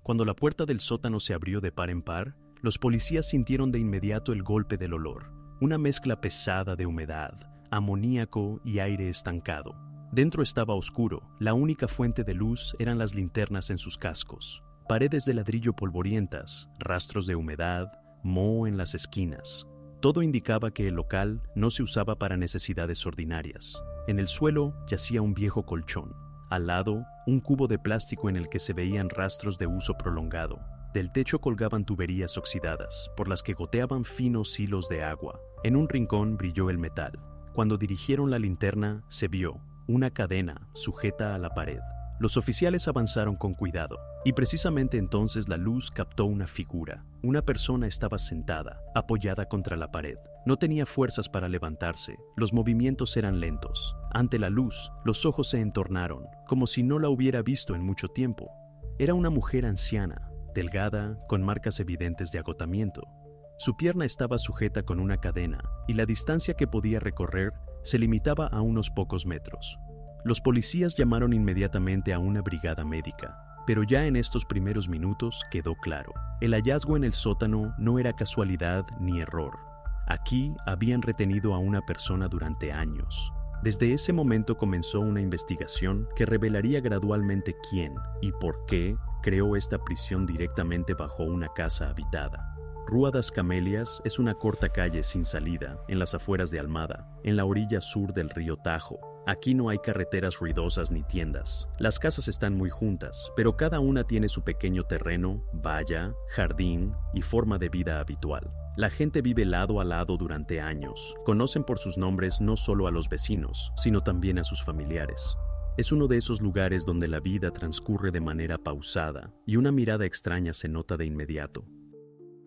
Cuando la puerta del sótano se abrió de par en par, los policías sintieron de inmediato el golpe del olor, una mezcla pesada de humedad, amoníaco y aire estancado. Dentro estaba oscuro, la única fuente de luz eran las linternas en sus cascos. Paredes de ladrillo polvorientas, rastros de humedad, moho en las esquinas. Todo indicaba que el local no se usaba para necesidades ordinarias. En el suelo yacía un viejo colchón. Al lado, un cubo de plástico en el que se veían rastros de uso prolongado. Del techo colgaban tuberías oxidadas, por las que goteaban finos hilos de agua. En un rincón brilló el metal. Cuando dirigieron la linterna, se vio una cadena sujeta a la pared. Los oficiales avanzaron con cuidado, y precisamente entonces la luz captó una figura. Una persona estaba sentada, apoyada contra la pared. No tenía fuerzas para levantarse, los movimientos eran lentos. Ante la luz, los ojos se entornaron, como si no la hubiera visto en mucho tiempo. Era una mujer anciana, delgada, con marcas evidentes de agotamiento. Su pierna estaba sujeta con una cadena, y la distancia que podía recorrer se limitaba a unos pocos metros. Los policías llamaron inmediatamente a una brigada médica, pero ya en estos primeros minutos quedó claro. El hallazgo en el sótano no era casualidad ni error. Aquí habían retenido a una persona durante años. Desde ese momento comenzó una investigación que revelaría gradualmente quién y por qué creó esta prisión directamente bajo una casa habitada. Rua das Camélias es una corta calle sin salida en las afueras de Almada, en la orilla sur del río Tajo. Aquí no hay carreteras ruidosas ni tiendas. Las casas están muy juntas, pero cada una tiene su pequeño terreno, valla, jardín y forma de vida habitual. La gente vive lado a lado durante años. Conocen por sus nombres no solo a los vecinos, sino también a sus familiares. Es uno de esos lugares donde la vida transcurre de manera pausada y una mirada extraña se nota de inmediato.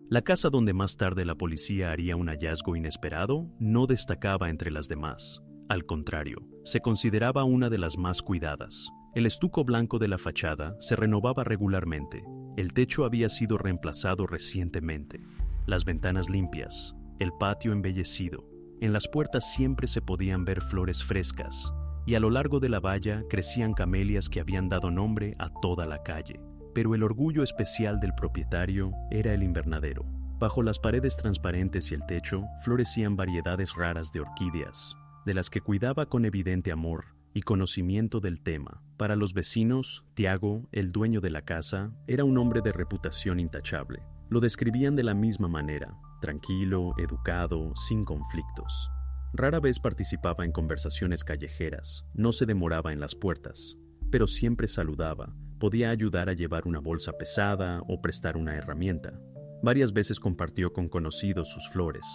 La casa donde más tarde la policía haría un hallazgo inesperado no destacaba entre las demás. Al contrario, se consideraba una de las más cuidadas. El estuco blanco de la fachada se renovaba regularmente. El techo había sido reemplazado recientemente. Las ventanas limpias, el patio embellecido. En las puertas siempre se podían ver flores frescas, y a lo largo de la valla crecían camelias que habían dado nombre a toda la calle. Pero el orgullo especial del propietario era el invernadero. Bajo las paredes transparentes y el techo florecían variedades raras de orquídeas, de las que cuidaba con evidente amor y conocimiento del tema. Para los vecinos, Tiago, el dueño de la casa, era un hombre de reputación intachable. Lo describían de la misma manera, tranquilo, educado, sin conflictos. Rara vez participaba en conversaciones callejeras, no se demoraba en las puertas, pero siempre saludaba, podía ayudar a llevar una bolsa pesada o prestar una herramienta. Varias veces compartió con conocidos sus flores,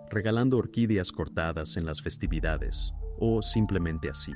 regalando orquídeas cortadas en las festividades, o simplemente así.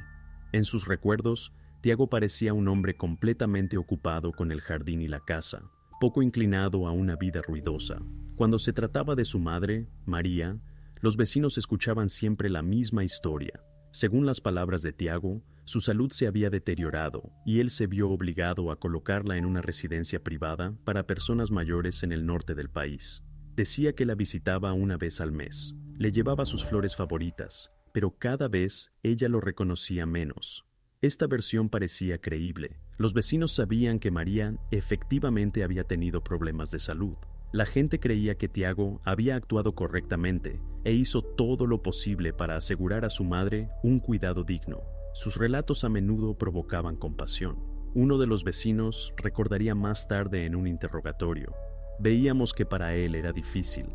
En sus recuerdos, Tiago parecía un hombre completamente ocupado con el jardín y la casa, poco inclinado a una vida ruidosa. Cuando se trataba de su madre, María, los vecinos escuchaban siempre la misma historia. Según las palabras de Tiago, su salud se había deteriorado y él se vio obligado a colocarla en una residencia privada para personas mayores en el norte del país. Decía que la visitaba una vez al mes, le llevaba sus flores favoritas, pero cada vez ella lo reconocía menos. Esta versión parecía creíble. Los vecinos sabían que María efectivamente había tenido problemas de salud. La gente creía que Tiago había actuado correctamente e hizo todo lo posible para asegurar a su madre un cuidado digno. Sus relatos a menudo provocaban compasión. Uno de los vecinos recordaría más tarde en un interrogatorio: veíamos que para él era difícil,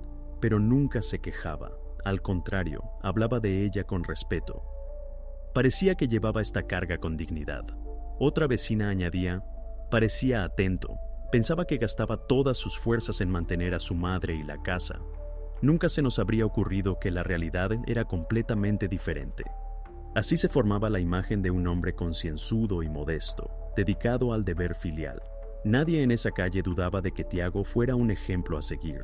pero nunca se quejaba. Al contrario, hablaba de ella con respeto. Parecía que llevaba esta carga con dignidad. Otra vecina añadía: parecía atento. Pensaba que gastaba todas sus fuerzas en mantener a su madre y la casa. Nunca se nos habría ocurrido que la realidad era completamente diferente. Así se formaba la imagen de un hombre concienzudo y modesto, dedicado al deber filial. Nadie en esa calle dudaba de que Tiago fuera un ejemplo a seguir.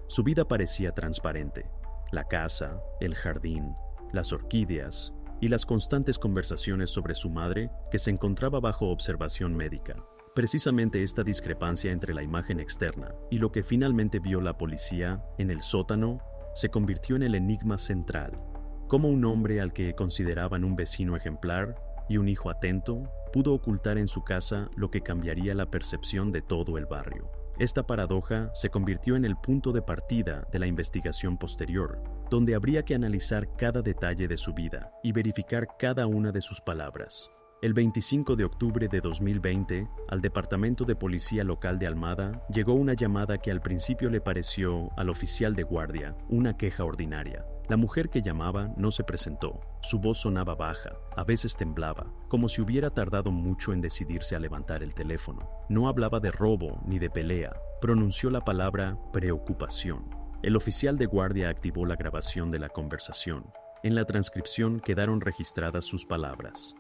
Su vida parecía transparente. La casa, el jardín, las orquídeas y las constantes conversaciones sobre su madre, que se encontraba bajo observación médica. Precisamente esta discrepancia entre la imagen externa y lo que finalmente vio la policía en el sótano se convirtió en el enigma central. Cómo un hombre al que consideraban un vecino ejemplar y un hijo atento pudo ocultar en su casa lo que cambiaría la percepción de todo el barrio. Esta paradoja se convirtió en el punto de partida de la investigación posterior, donde habría que analizar cada detalle de su vida y verificar cada una de sus palabras. El 25 de octubre de 2020, al Departamento de Policía Local de Almada llegó una llamada que al principio le pareció al oficial de guardia una queja ordinaria. La mujer que llamaba no se presentó. Su voz sonaba baja, a veces temblaba, como si hubiera tardado mucho en decidirse a levantar el teléfono. No hablaba de robo ni de pelea. Pronunció la palabra preocupación. El oficial de guardia activó la grabación de la conversación. En la transcripción quedaron registradas sus palabras.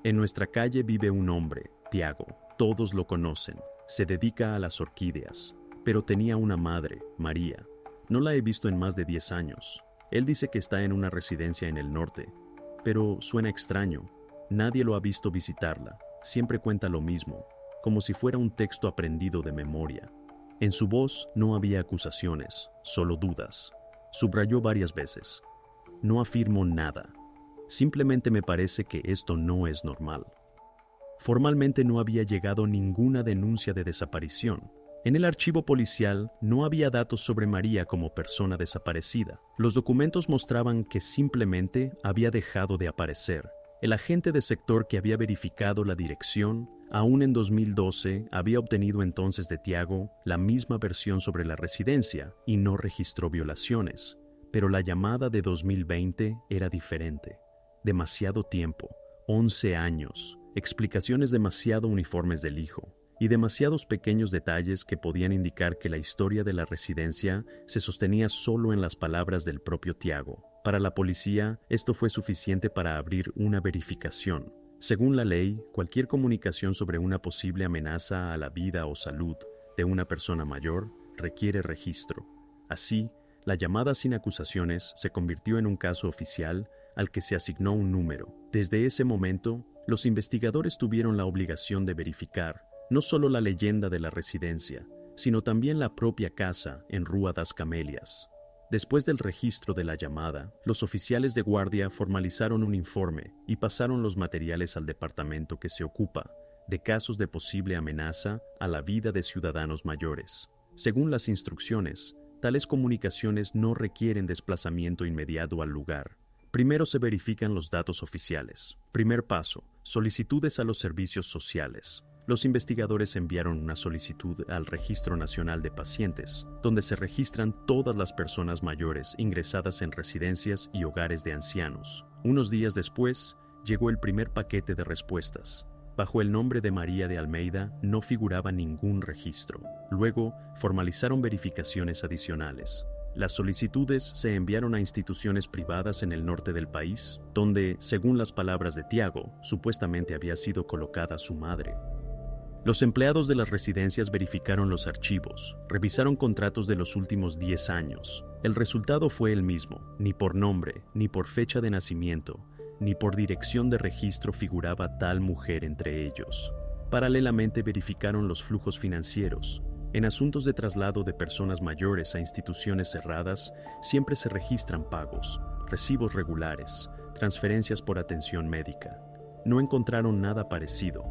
En nuestra calle vive un hombre, Tiago. Todos lo conocen. Se dedica a las orquídeas. Pero tenía una madre, María. No la he visto en más de 10 años. Él dice que está en una residencia en el norte. Pero suena extraño. Nadie lo ha visto visitarla. Siempre cuenta lo mismo, como si fuera un texto aprendido de memoria. En su voz no había acusaciones, solo dudas. Subrayó varias veces. No afirmo nada. Simplemente me parece que esto no es normal. Formalmente no había llegado ninguna denuncia de desaparición. En el archivo policial no había datos sobre María como persona desaparecida. Los documentos mostraban que simplemente había dejado de aparecer. El agente de sector que había verificado la dirección, aún en 2012, había obtenido entonces de Tiago la misma versión sobre la residencia y no registró violaciones. Pero la llamada de 2020 era diferente. Demasiado tiempo, 11 años, explicaciones demasiado uniformes del hijo y demasiados pequeños detalles que podían indicar que la historia de la residencia se sostenía solo en las palabras del propio Tiago. Para la policía, esto fue suficiente para abrir una verificación. Según la ley, cualquier comunicación sobre una posible amenaza a la vida o salud de una persona mayor requiere registro. Así, la llamada sin acusaciones se convirtió en un caso oficial al que se asignó un número. Desde ese momento, los investigadores tuvieron la obligación de verificar no solo la leyenda de la residencia, sino también la propia casa en Rua das Camélias. Después del registro de la llamada, los oficiales de guardia formalizaron un informe y pasaron los materiales al departamento que se ocupa de casos de posible amenaza a la vida de ciudadanos mayores. Según las instrucciones, tales comunicaciones no requieren desplazamiento inmediato al lugar. Primero se verifican los datos oficiales. Primer paso, solicitudes a los servicios sociales. Los investigadores enviaron una solicitud al Registro Nacional de Pacientes, donde se registran todas las personas mayores ingresadas en residencias y hogares de ancianos. Unos días después, llegó el primer paquete de respuestas. Bajo el nombre de María de Almeida no figuraba ningún registro. Luego, formalizaron verificaciones adicionales. Las solicitudes se enviaron a instituciones privadas en el norte del país, donde, según las palabras de Tiago, supuestamente había sido colocada su madre. Los empleados de las residencias verificaron los archivos, revisaron contratos de los últimos 10 años. El resultado fue el mismo. Ni por nombre, ni por fecha de nacimiento, ni por dirección de registro figuraba tal mujer entre ellos. Paralelamente verificaron los flujos financieros. En asuntos de traslado de personas mayores a instituciones cerradas, siempre se registran pagos, recibos regulares, transferencias por atención médica. No encontraron nada parecido,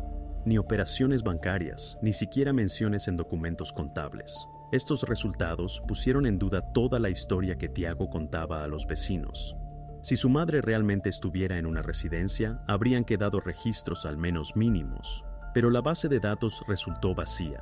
ni operaciones bancarias, ni siquiera menciones en documentos contables. Estos resultados pusieron en duda toda la historia que Tiago contaba a los vecinos. Si su madre realmente estuviera en una residencia, habrían quedado registros al menos mínimos, pero la base de datos resultó vacía.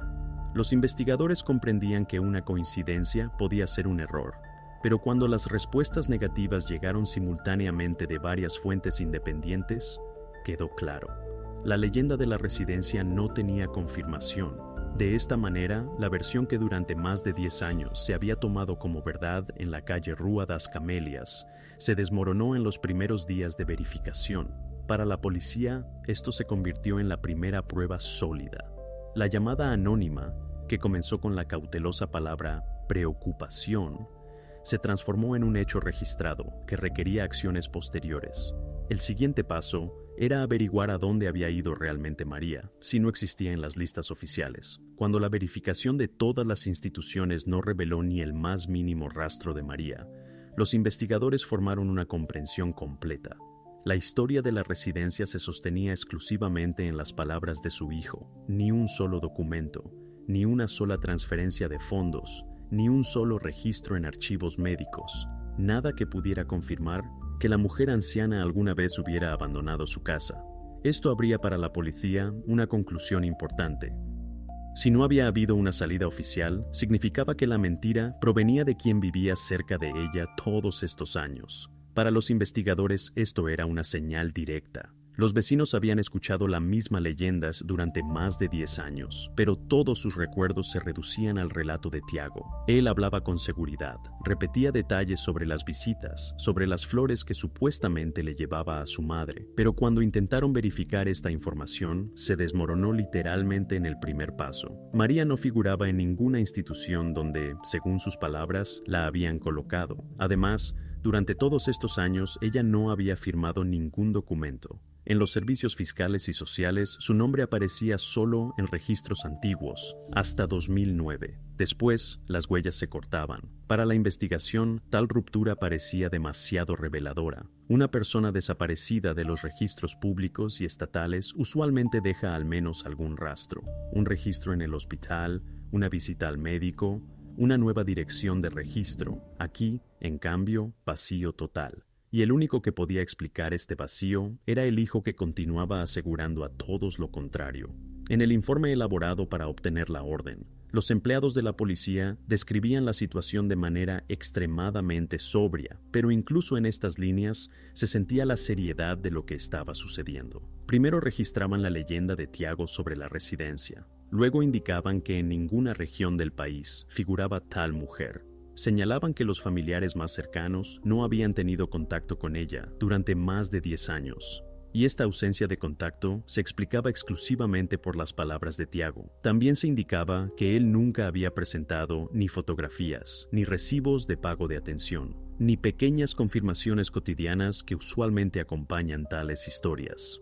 Los investigadores comprendían que una coincidencia podía ser un error, pero cuando las respuestas negativas llegaron simultáneamente de varias fuentes independientes, quedó claro. La leyenda de la residencia no tenía confirmación. De esta manera, la versión que durante más de 10 años se había tomado como verdad en la calle Rua das Camélias se desmoronó en los primeros días de verificación. Para la policía, esto se convirtió en la primera prueba sólida. La llamada anónima, que comenzó con la cautelosa palabra preocupación, se transformó en un hecho registrado que requería acciones posteriores. El siguiente paso era averiguar a dónde había ido realmente María, si no existía en las listas oficiales. Cuando la verificación de todas las instituciones no reveló ni el más mínimo rastro de María, los investigadores formaron una comprensión completa. La historia de la residencia se sostenía exclusivamente en las palabras de su hijo. Ni un solo documento, ni una sola transferencia de fondos, ni un solo registro en archivos médicos. Nada que pudiera confirmar que la mujer anciana alguna vez hubiera abandonado su casa. Esto habría para la policía una conclusión importante. Si no había habido una salida oficial, significaba que la mentira provenía de quien vivía cerca de ella todos estos años. Para los investigadores esto era una señal directa. Los vecinos habían escuchado las mismas leyendas durante más de 10 años, pero todos sus recuerdos se reducían al relato de Tiago. Él hablaba con seguridad, repetía detalles sobre las visitas, sobre las flores que supuestamente le llevaba a su madre, pero cuando intentaron verificar esta información, se desmoronó literalmente en el primer paso. María no figuraba en ninguna institución donde, según sus palabras, la habían colocado. Además, durante todos estos años, ella no había firmado ningún documento. En los servicios fiscales y sociales, su nombre aparecía solo en registros antiguos, hasta 2009. Después, las huellas se cortaban. Para la investigación, tal ruptura parecía demasiado reveladora. Una persona desaparecida de los registros públicos y estatales usualmente deja al menos algún rastro. Un registro en el hospital, una visita al médico, una nueva dirección de registro. Aquí, en cambio, vacío total. Y el único que podía explicar este vacío era el hijo, que continuaba asegurando a todos lo contrario. En el informe elaborado para obtener la orden, los empleados de la policía describían la situación de manera extremadamente sobria, pero incluso en estas líneas se sentía la seriedad de lo que estaba sucediendo. Primero registraban la leyenda de Tiago sobre la residencia. Luego indicaban que en ninguna región del país figuraba tal mujer. Señalaban que los familiares más cercanos no habían tenido contacto con ella durante más de 10 años. Y esta ausencia de contacto se explicaba exclusivamente por las palabras de Tiago. También se indicaba que él nunca había presentado ni fotografías, ni recibos de pago de atención, ni pequeñas confirmaciones cotidianas que usualmente acompañan tales historias.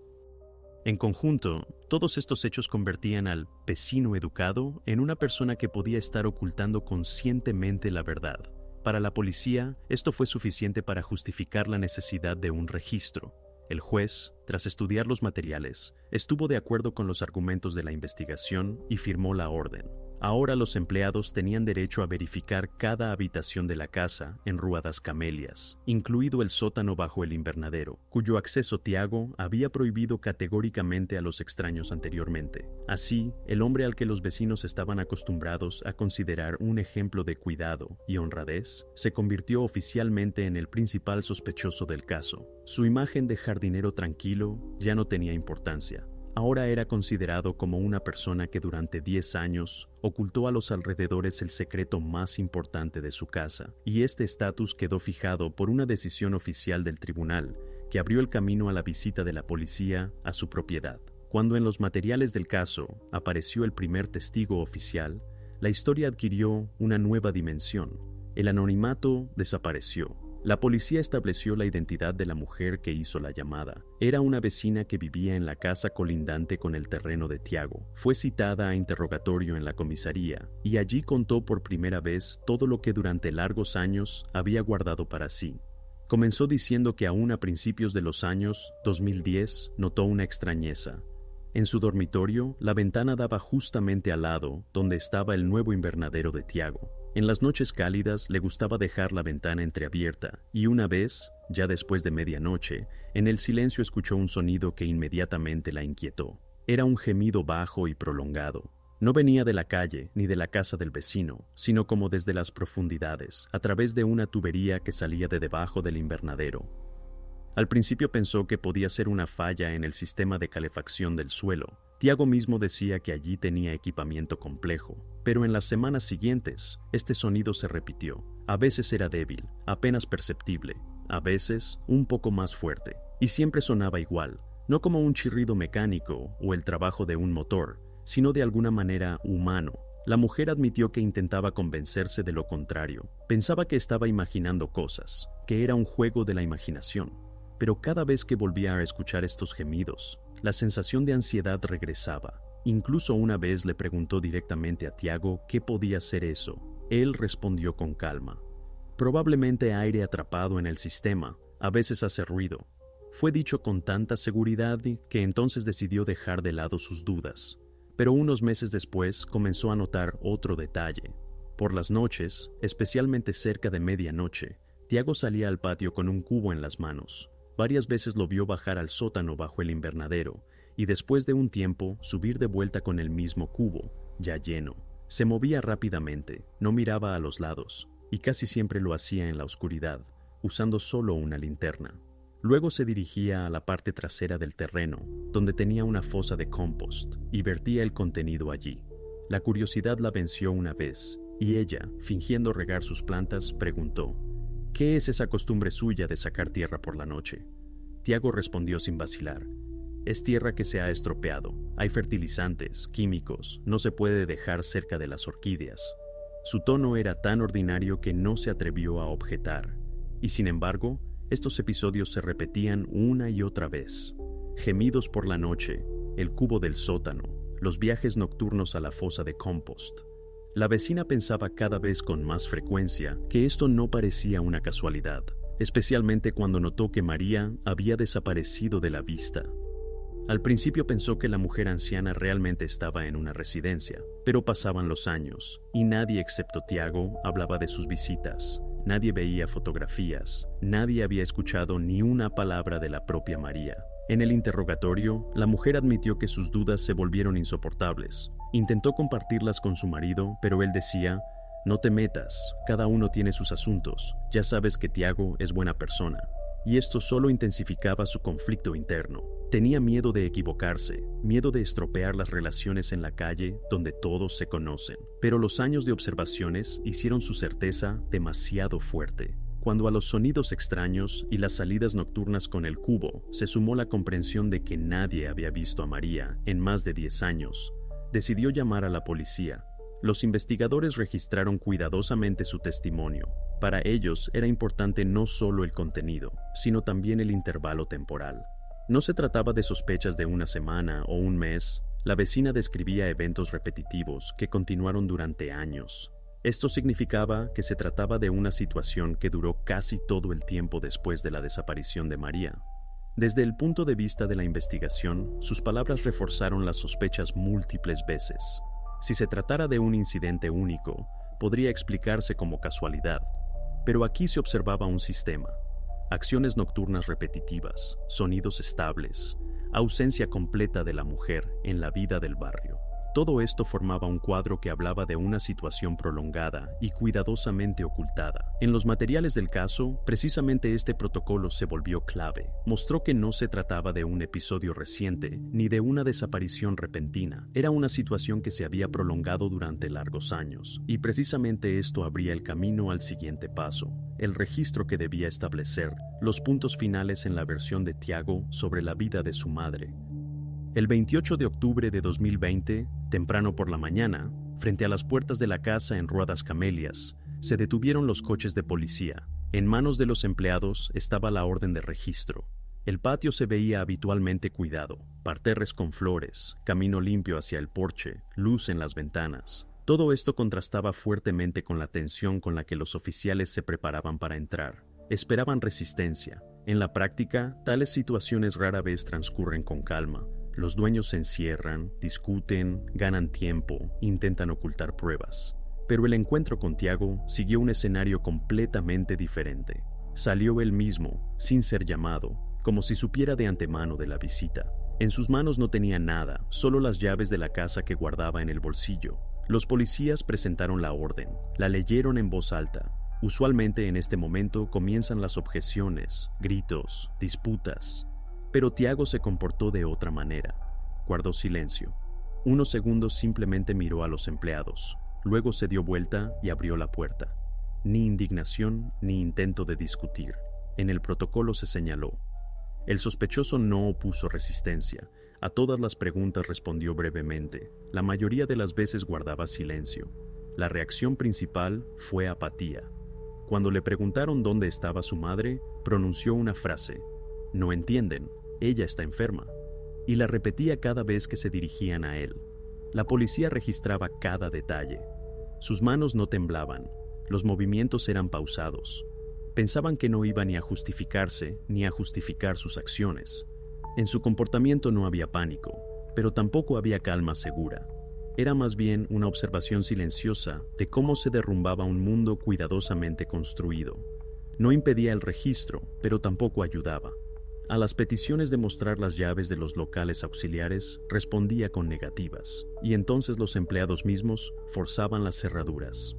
En conjunto, todos estos hechos convertían al vecino educado en una persona que podía estar ocultando conscientemente la verdad. Para la policía, esto fue suficiente para justificar la necesidad de un registro. El juez, tras estudiar los materiales, estuvo de acuerdo con los argumentos de la investigación y firmó la orden. Ahora los empleados tenían derecho a verificar cada habitación de la casa en Rua das Camélias, incluido el sótano bajo el invernadero, cuyo acceso Tiago había prohibido categóricamente a los extraños anteriormente. Así, el hombre al que los vecinos estaban acostumbrados a considerar un ejemplo de cuidado y honradez, se convirtió oficialmente en el principal sospechoso del caso. Su imagen de jardinero tranquilo ya no tenía importancia. Ahora era considerado como una persona que durante 10 años ocultó a los alrededores el secreto más importante de su casa, y este estatus quedó fijado por una decisión oficial del tribunal que abrió el camino a la visita de la policía a su propiedad. Cuando en los materiales del caso apareció el primer testigo oficial, la historia adquirió una nueva dimensión. El anonimato desapareció. La policía estableció la identidad de la mujer que hizo la llamada. Era una vecina que vivía en la casa colindante con el terreno de Tiago. Fue citada a interrogatorio en la comisaría y allí contó por primera vez todo lo que durante largos años había guardado para sí. Comenzó diciendo que aún a principios de los años 2010 notó una extrañeza. En su dormitorio, la ventana daba justamente al lado donde estaba el nuevo invernadero de Tiago. En las noches cálidas le gustaba dejar la ventana entreabierta y una vez, ya después de medianoche, en el silencio escuchó un sonido que inmediatamente la inquietó. Era un gemido bajo y prolongado. No venía de la calle ni de la casa del vecino, sino como desde las profundidades, a través de una tubería que salía de debajo del invernadero. Al principio pensó que podía ser una falla en el sistema de calefacción del suelo. Tiago mismo decía que allí tenía equipamiento complejo, pero en las semanas siguientes, este sonido se repitió. A veces era débil, apenas perceptible, a veces un poco más fuerte, y siempre sonaba igual, no como un chirrido mecánico o el trabajo de un motor, sino de alguna manera humano. La mujer admitió que intentaba convencerse de lo contrario. Pensaba que estaba imaginando cosas, que era un juego de la imaginación. Pero cada vez que volvía a escuchar estos gemidos, la sensación de ansiedad regresaba. Incluso una vez le preguntó directamente a Tiago qué podía ser eso. Él respondió con calma. Probablemente aire atrapado en el sistema, a veces hace ruido. Fue dicho con tanta seguridad que entonces decidió dejar de lado sus dudas. Pero unos meses después comenzó a notar otro detalle. Por las noches, especialmente cerca de medianoche, Tiago salía al patio con un cubo en las manos. Varias veces lo vio bajar al sótano bajo el invernadero y después de un tiempo subir de vuelta con el mismo cubo, ya lleno. Se movía rápidamente, no miraba a los lados y casi siempre lo hacía en la oscuridad, usando solo una linterna. Luego se dirigía a la parte trasera del terreno, donde tenía una fosa de compost, y vertía el contenido allí. La curiosidad la venció una vez, y ella, fingiendo regar sus plantas, preguntó: ¿qué es esa costumbre suya de sacar tierra por la noche? Tiago respondió sin vacilar: es tierra que se ha estropeado, hay fertilizantes, químicos, no se puede dejar cerca de las orquídeas. Su tono era tan ordinario que no se atrevió a objetar, y sin embargo, estos episodios se repetían una y otra vez. Gemidos por la noche, el cubo del sótano, los viajes nocturnos a la fosa de compost. La vecina pensaba cada vez con más frecuencia que esto no parecía una casualidad, especialmente cuando notó que María había desaparecido de la vista. Al principio pensó que la mujer anciana realmente estaba en una residencia, pero pasaban los años, y nadie excepto Tiago hablaba de sus visitas. Nadie veía fotografías, nadie había escuchado ni una palabra de la propia María. En el interrogatorio, la mujer admitió que sus dudas se volvieron insoportables. Intentó compartirlas con su marido, pero él decía: no te metas, cada uno tiene sus asuntos, ya sabes que Tiago es buena persona. Y esto solo intensificaba su conflicto interno. Tenía miedo de equivocarse, miedo de estropear las relaciones en la calle donde todos se conocen. Pero los años de observaciones hicieron su certeza demasiado fuerte. Cuando a los sonidos extraños y las salidas nocturnas con el cubo se sumó la comprensión de que nadie había visto a María en más de 10 años, decidió llamar a la policía. Los investigadores registraron cuidadosamente su testimonio. Para ellos era importante no solo el contenido, sino también el intervalo temporal. No se trataba de sospechas de una semana o un mes. La vecina describía eventos repetitivos que continuaron durante años. Esto significaba que se trataba de una situación que duró casi todo el tiempo después de la desaparición de María. Desde el punto de vista de la investigación, sus palabras reforzaron las sospechas múltiples veces. Si se tratara de un incidente único, podría explicarse como casualidad, pero aquí se observaba un sistema: acciones nocturnas repetitivas, sonidos estables, ausencia completa de la mujer en la vida del barrio. Todo esto formaba un cuadro que hablaba de una situación prolongada y cuidadosamente ocultada. En los materiales del caso, precisamente este protocolo se volvió clave. Mostró que no se trataba de un episodio reciente ni de una desaparición repentina. Era una situación que se había prolongado durante largos años, y precisamente esto abría el camino al siguiente paso: el registro que debía establecer los puntos finales en la versión de Tiago sobre la vida de su madre. El 28 de octubre de 2020, temprano por la mañana, frente a las puertas de la casa en Rua das Camelias, se detuvieron los coches de policía. En manos de los empleados estaba la orden de registro. El patio se veía habitualmente cuidado, parterres con flores, camino limpio hacia el porche, luz en las ventanas. Todo esto contrastaba fuertemente con la tensión con la que los oficiales se preparaban para entrar. Esperaban resistencia. En la práctica, tales situaciones rara vez transcurren con calma. Los dueños se encierran, discuten, ganan tiempo, intentan ocultar pruebas. Pero el encuentro con Tiago siguió un escenario completamente diferente. Salió él mismo, sin ser llamado, como si supiera de antemano de la visita. En sus manos no tenía nada, solo las llaves de la casa que guardaba en el bolsillo. Los policías presentaron la orden, la leyeron en voz alta. Usualmente en este momento comienzan las objeciones, gritos, disputas. Pero Tiago se comportó de otra manera. Guardó silencio. Unos segundos simplemente miró a los empleados. Luego se dio vuelta y abrió la puerta. Ni indignación ni intento de discutir. En el protocolo se señaló: el sospechoso no opuso resistencia. A todas las preguntas respondió brevemente. La mayoría de las veces guardaba silencio. La reacción principal fue apatía. Cuando le preguntaron dónde estaba su madre, pronunció una frase: no entienden. Ella está enferma, y la repetía cada vez que se dirigían a él. La policía registraba cada detalle. Sus manos no temblaban, los movimientos eran pausados. Pensaban que no iba ni a justificarse ni a justificar sus acciones. En su comportamiento no había pánico, pero tampoco había calma segura. Era más bien una observación silenciosa de cómo se derrumbaba un mundo cuidadosamente construido. No impedía el registro, pero tampoco ayudaba. A las peticiones de mostrar las llaves de los locales auxiliares respondía con negativas, y entonces los empleados mismos forzaban las cerraduras.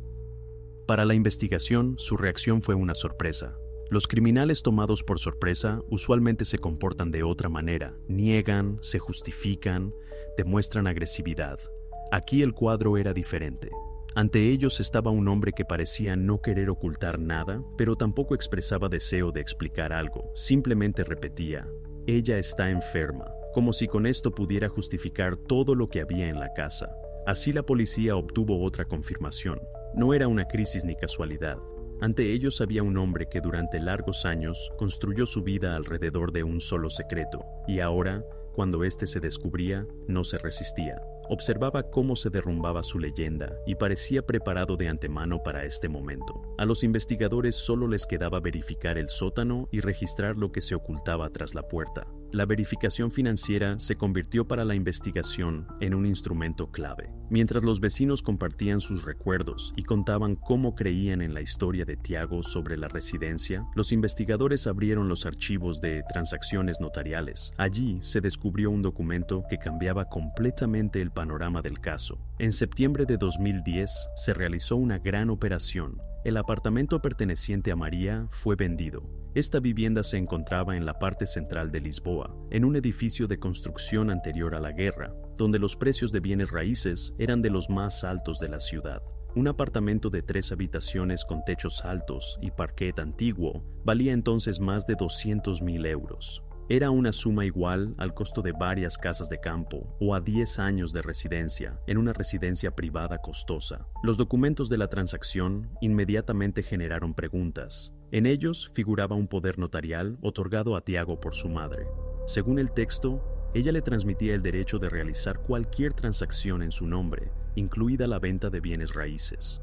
Para la investigación, su reacción fue una sorpresa. Los criminales tomados por sorpresa usualmente se comportan de otra manera, niegan, se justifican, demuestran agresividad. Aquí el cuadro era diferente. Ante ellos estaba un hombre que parecía no querer ocultar nada, pero tampoco expresaba deseo de explicar algo, simplemente repetía: ella está enferma, como si con esto pudiera justificar todo lo que había en la casa. Así la policía obtuvo otra confirmación. No era una crisis ni casualidad. Ante ellos había un hombre que durante largos años construyó su vida alrededor de un solo secreto, y ahora, cuando éste se descubría, no se resistía. Observaba cómo se derrumbaba su leyenda y parecía preparado de antemano para este momento. A los investigadores solo les quedaba verificar el sótano y registrar lo que se ocultaba tras la puerta. La verificación financiera se convirtió para la investigación en un instrumento clave. Mientras los vecinos compartían sus recuerdos y contaban cómo creían en la historia de Tiago sobre la residencia, los investigadores abrieron los archivos de transacciones notariales. Allí se descubrió un documento que cambiaba completamente el panorama del caso. En septiembre de 2010 se realizó una gran operación. El apartamento perteneciente a María fue vendido. Esta vivienda se encontraba en la parte central de Lisboa, en un edificio de construcción anterior a la guerra, donde los precios de bienes raíces eran de los más altos de la ciudad. Un apartamento de 3 habitaciones con techos altos y parquet antiguo valía entonces más de 200.000 euros. Era una suma igual al costo de varias casas de campo o a 10 años de residencia en una residencia privada costosa. Los documentos de la transacción inmediatamente generaron preguntas. En ellos figuraba un poder notarial otorgado a Tiago por su madre. Según el texto, ella le transmitía el derecho de realizar cualquier transacción en su nombre, incluida la venta de bienes raíces.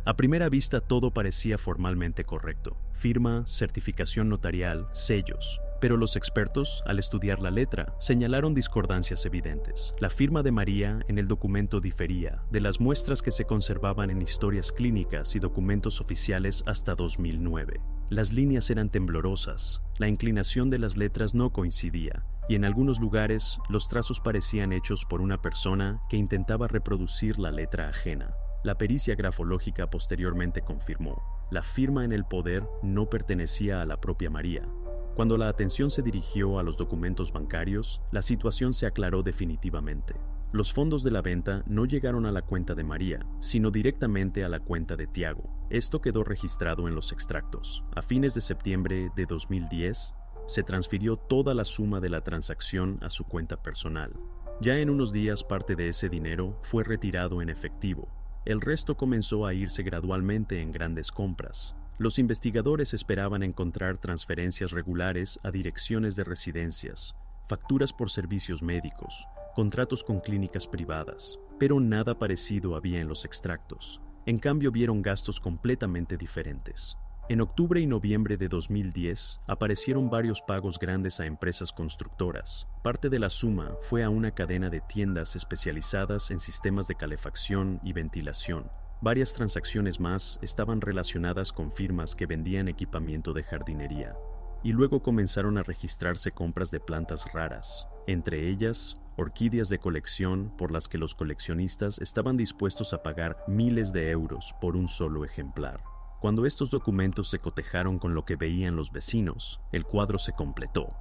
A primera vista todo parecía formalmente correcto: firma, certificación notarial, sellos. Pero los expertos, al estudiar la letra, señalaron discordancias evidentes. La firma de María en el documento difería de las muestras que se conservaban en historias clínicas y documentos oficiales hasta 2009. Las líneas eran temblorosas, la inclinación de las letras no coincidía, y en algunos lugares los trazos parecían hechos por una persona que intentaba reproducir la letra ajena. La pericia grafológica posteriormente confirmó: la firma en el poder no pertenecía a la propia María. Cuando la atención se dirigió a los documentos bancarios, la situación se aclaró definitivamente. Los fondos de la venta no llegaron a la cuenta de María, sino directamente a la cuenta de Tiago. Esto quedó registrado en los extractos. A fines de septiembre de 2010, se transfirió toda la suma de la transacción a su cuenta personal. Ya en unos días parte de ese dinero fue retirado en efectivo. El resto comenzó a irse gradualmente en grandes compras. Los investigadores esperaban encontrar transferencias regulares a direcciones de residencias, facturas por servicios médicos, contratos con clínicas privadas, pero nada parecido había en los extractos. En cambio, vieron gastos completamente diferentes. En octubre y noviembre de 2010 aparecieron varios pagos grandes a empresas constructoras. Parte de la suma fue a una cadena de tiendas especializadas en sistemas de calefacción y ventilación. Varias transacciones más estaban relacionadas con firmas que vendían equipamiento de jardinería. Y luego comenzaron a registrarse compras de plantas raras, entre ellas orquídeas de colección por las que los coleccionistas estaban dispuestos a pagar miles de euros por un solo ejemplar. Cuando estos documentos se cotejaron con lo que veían los vecinos, el cuadro se completó.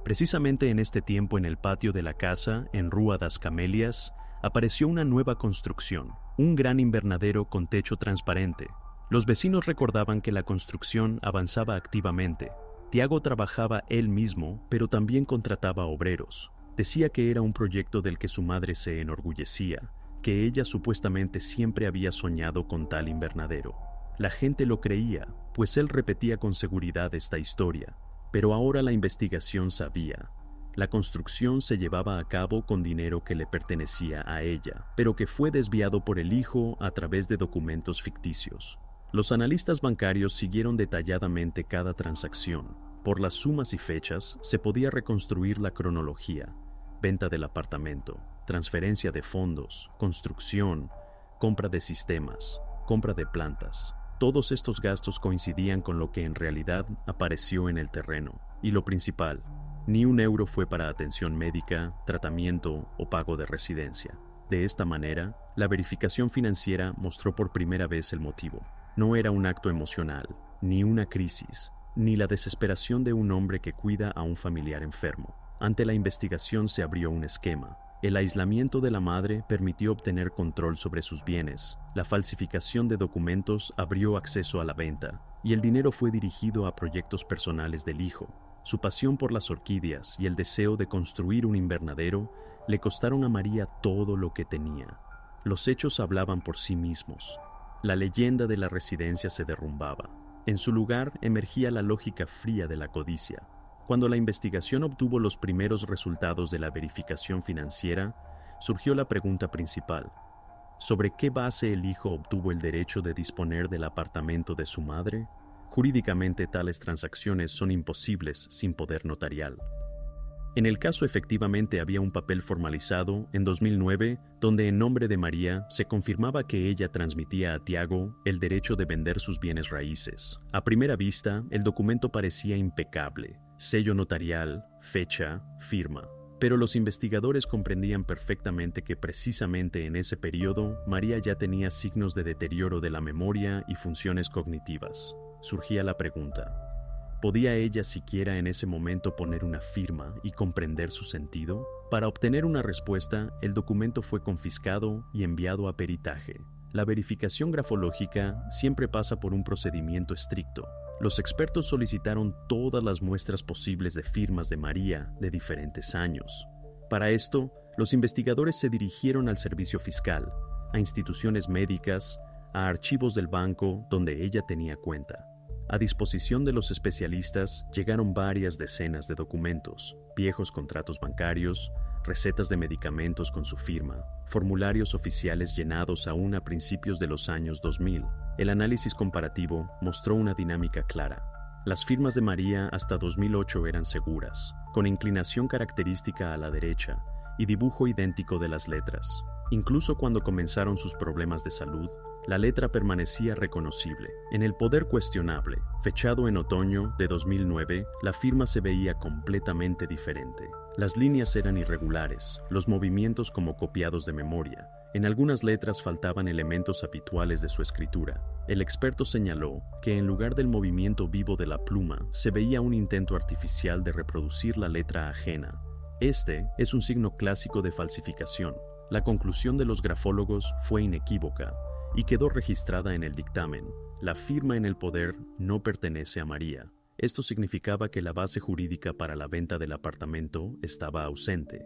Precisamente en este tiempo, en el patio de la casa, en Rua das Camélias, apareció una nueva construcción, un gran invernadero con techo transparente. Los vecinos recordaban que la construcción avanzaba activamente. Tiago trabajaba él mismo, pero también contrataba obreros. Decía que era un proyecto del que su madre se enorgullecía, que ella supuestamente siempre había soñado con tal invernadero. La gente lo creía, pues él repetía con seguridad esta historia, pero ahora la investigación sabía. La construcción se llevaba a cabo con dinero que le pertenecía a ella, pero que fue desviado por el hijo a través de documentos ficticios. Los analistas bancarios siguieron detalladamente cada transacción. Por las sumas y fechas se podía reconstruir la cronología: venta del apartamento, transferencia de fondos, construcción, compra de sistemas, compra de plantas. Todos estos gastos coincidían con lo que en realidad apareció en el terreno. Y lo principal, ni un euro fue para atención médica, tratamiento o pago de residencia. De esta manera, la verificación financiera mostró por primera vez el motivo. No era un acto emocional, ni una crisis, ni la desesperación de un hombre que cuida a un familiar enfermo. Ante la investigación se abrió un esquema. El aislamiento de la madre permitió obtener control sobre sus bienes, la falsificación de documentos abrió acceso a la venta, y el dinero fue dirigido a proyectos personales del hijo. Su pasión por las orquídeas y el deseo de construir un invernadero le costaron a María todo lo que tenía. Los hechos hablaban por sí mismos. La leyenda de la residencia se derrumbaba. En su lugar emergía la lógica fría de la codicia. Cuando la investigación obtuvo los primeros resultados de la verificación financiera, surgió la pregunta principal: ¿sobre qué base el hijo obtuvo el derecho de disponer del apartamento de su madre? Jurídicamente, tales transacciones son imposibles sin poder notarial. En el caso, efectivamente había un papel formalizado en 2009 donde en nombre de María se confirmaba que ella transmitía a Tiago el derecho de vender sus bienes raíces. A primera vista, el documento parecía impecable: sello notarial, fecha, firma. Pero los investigadores comprendían perfectamente que precisamente en ese periodo María ya tenía signos de deterioro de la memoria y funciones cognitivas. Surgía la pregunta: ¿podía ella siquiera en ese momento poner una firma y comprender su sentido? Para obtener una respuesta, el documento fue confiscado y enviado a peritaje. La verificación grafológica siempre pasa por un procedimiento estricto. Los expertos solicitaron todas las muestras posibles de firmas de María de diferentes años. Para esto, los investigadores se dirigieron al servicio fiscal, a instituciones médicas, a archivos del banco donde ella tenía cuenta. A disposición de los especialistas llegaron varias decenas de documentos: viejos contratos bancarios, recetas de medicamentos con su firma, formularios oficiales llenados aún a principios de los años 2000. El análisis comparativo mostró una dinámica clara. Las firmas de María hasta 2008 eran seguras, con inclinación característica a la derecha y dibujo idéntico de las letras. Incluso cuando comenzaron sus problemas de salud, la letra permanecía reconocible. En el poder cuestionable, fechado en otoño de 2009, la firma se veía completamente diferente. Las líneas eran irregulares, los movimientos como copiados de memoria. En algunas letras faltaban elementos habituales de su escritura. El experto señaló que en lugar del movimiento vivo de la pluma, se veía un intento artificial de reproducir la letra ajena. Este es un signo clásico de falsificación. La conclusión de los grafólogos fue inequívoca y quedó registrada en el dictamen: la firma en el poder no pertenece a María. Esto significaba que la base jurídica para la venta del apartamento estaba ausente.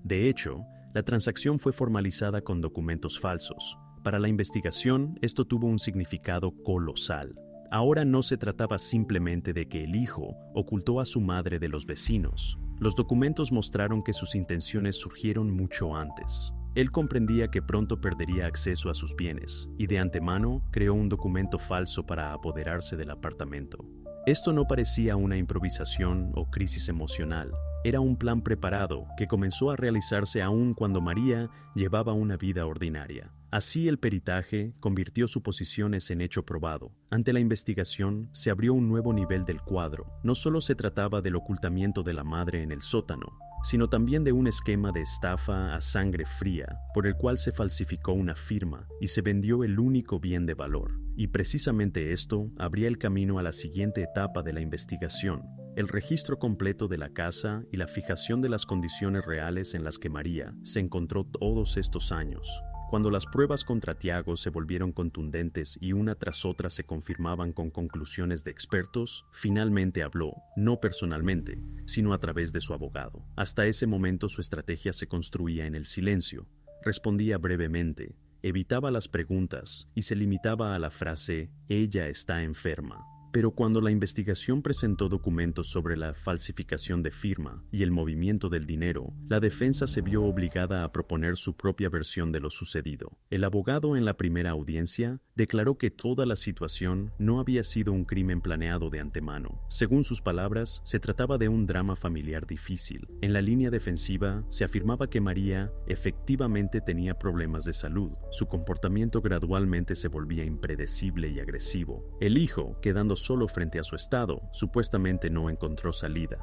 De hecho, la transacción fue formalizada con documentos falsos. Para la investigación, esto tuvo un significado colosal. Ahora no se trataba simplemente de que el hijo ocultó a su madre de los vecinos. Los documentos mostraron que sus intenciones surgieron mucho antes. Él comprendía que pronto perdería acceso a sus bienes y de antemano creó un documento falso para apoderarse del apartamento. Esto no parecía una improvisación o crisis emocional. Era un plan preparado que comenzó a realizarse aún cuando María llevaba una vida ordinaria. Así, el peritaje convirtió suposiciones en hecho probado. Ante la investigación, se abrió un nuevo nivel del cuadro. No solo se trataba del ocultamiento de la madre en el sótano, sino también de un esquema de estafa a sangre fría, por el cual se falsificó una firma y se vendió el único bien de valor. Y precisamente esto abría el camino a la siguiente etapa de la investigación: el registro completo de la casa y la fijación de las condiciones reales en las que María se encontró todos estos años. Cuando las pruebas contra Tiago se volvieron contundentes y una tras otra se confirmaban con conclusiones de expertos, finalmente habló, no personalmente, sino a través de su abogado. Hasta ese momento su estrategia se construía en el silencio. Respondía brevemente, evitaba las preguntas y se limitaba a la frase: ella está enferma. Pero cuando la investigación presentó documentos sobre la falsificación de firma y el movimiento del dinero, la defensa se vio obligada a proponer su propia versión de lo sucedido. El abogado en la primera audiencia declaró que toda la situación no había sido un crimen planeado de antemano. Según sus palabras, se trataba de un drama familiar difícil. En la línea defensiva se afirmaba que María efectivamente tenía problemas de salud. Su comportamiento gradualmente se volvía impredecible y agresivo. El hijo, quedando solo frente a su estado, supuestamente no encontró salida.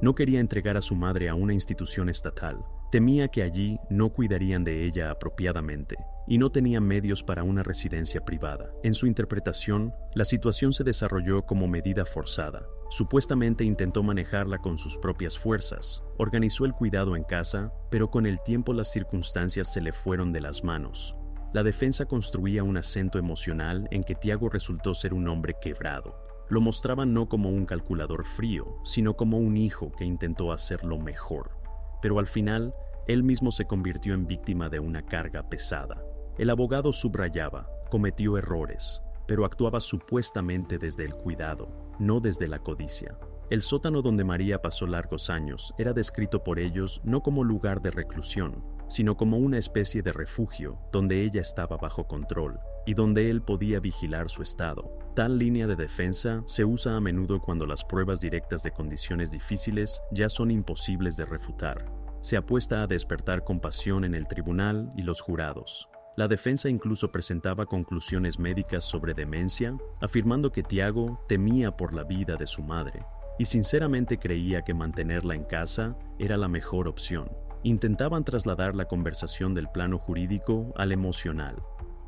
No quería entregar a su madre a una institución estatal. Temía que allí no cuidarían de ella apropiadamente y no tenía medios para una residencia privada. En su interpretación, la situación se desarrolló como medida forzada. Supuestamente intentó manejarla con sus propias fuerzas. Organizó el cuidado en casa, pero con el tiempo las circunstancias se le fueron de las manos. La defensa construía un acento emocional en que Tiago resultó ser un hombre quebrado. Lo mostraban no como un calculador frío, sino como un hijo que intentó hacerlo mejor. Pero al final, él mismo se convirtió en víctima de una carga pesada. El abogado subrayaba, cometió errores, pero actuaba supuestamente desde el cuidado, no desde la codicia. El sótano donde María pasó largos años era descrito por ellos no como lugar de reclusión, sino como una especie de refugio donde ella estaba bajo control y donde él podía vigilar su estado. Tal línea de defensa se usa a menudo cuando las pruebas directas de condiciones difíciles ya son imposibles de refutar. Se apuesta a despertar compasión en el tribunal y los jurados. La defensa incluso presentaba conclusiones médicas sobre demencia, afirmando que Tiago temía por la vida de su madre y sinceramente creía que mantenerla en casa era la mejor opción. Intentaban trasladar la conversación del plano jurídico al emocional,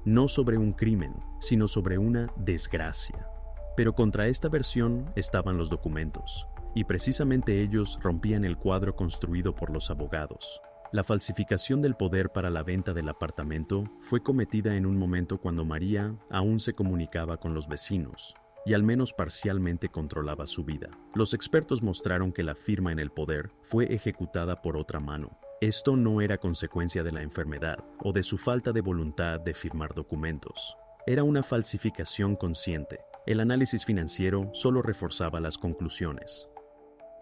no sobre un crimen, sino sobre una desgracia. Pero contra esta versión estaban los documentos, y precisamente ellos rompían el cuadro construido por los abogados. La falsificación del poder para la venta del apartamento fue cometida en un momento cuando María aún se comunicaba con los vecinos y al menos parcialmente controlaba su vida. Los expertos mostraron que la firma en el poder fue ejecutada por otra mano. Esto no era consecuencia de la enfermedad o de su falta de voluntad de firmar documentos. Era una falsificación consciente. El análisis financiero solo reforzaba las conclusiones.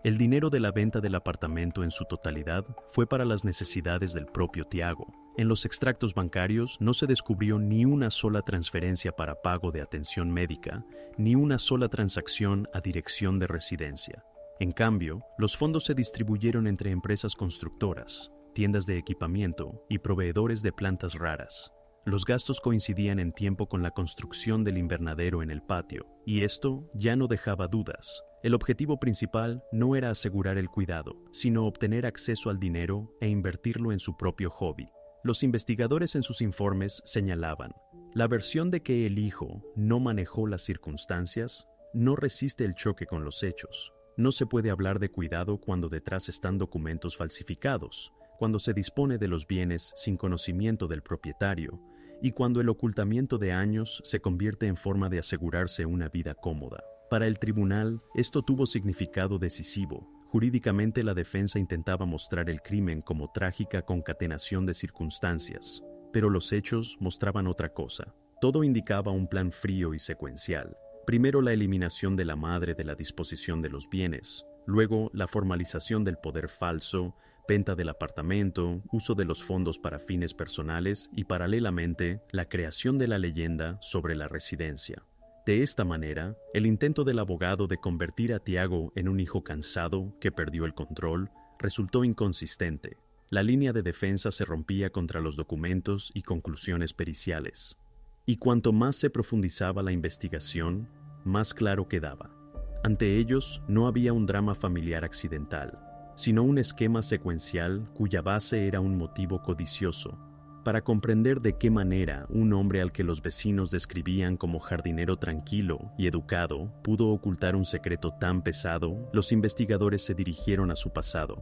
El dinero de la venta del apartamento en su totalidad fue para las necesidades del propio Tiago. En los extractos bancarios no se descubrió ni una sola transferencia para pago de atención médica, ni una sola transacción a dirección de residencia. En cambio, los fondos se distribuyeron entre empresas constructoras, tiendas de equipamiento y proveedores de plantas raras. Los gastos coincidían en tiempo con la construcción del invernadero en el patio, y esto ya no dejaba dudas. El objetivo principal no era asegurar el cuidado, sino obtener acceso al dinero e invertirlo en su propio hobby. Los investigadores en sus informes señalaban, la versión de que el hijo no manejó las circunstancias no resiste el choque con los hechos. No se puede hablar de cuidado cuando detrás están documentos falsificados, cuando se dispone de los bienes sin conocimiento del propietario, y cuando el ocultamiento de años se convierte en forma de asegurarse una vida cómoda. Para el tribunal, esto tuvo significado decisivo. Jurídicamente, la defensa intentaba mostrar el crimen como trágica concatenación de circunstancias, pero los hechos mostraban otra cosa. Todo indicaba un plan frío y secuencial. Primero la eliminación de la madre de la disposición de los bienes, luego la formalización del poder falso, venta del apartamento, uso de los fondos para fines personales y paralelamente la creación de la leyenda sobre la residencia. De esta manera, el intento del abogado de convertir a Tiago en un hijo cansado que perdió el control resultó inconsistente. La línea de defensa se rompía contra los documentos y conclusiones periciales. Y cuanto más se profundizaba la investigación, más claro quedaba. Ante ellos no había un drama familiar accidental, sino un esquema secuencial cuya base era un motivo codicioso. Para comprender de qué manera un hombre al que los vecinos describían como jardinero tranquilo y educado pudo ocultar un secreto tan pesado, los investigadores se dirigieron a su pasado.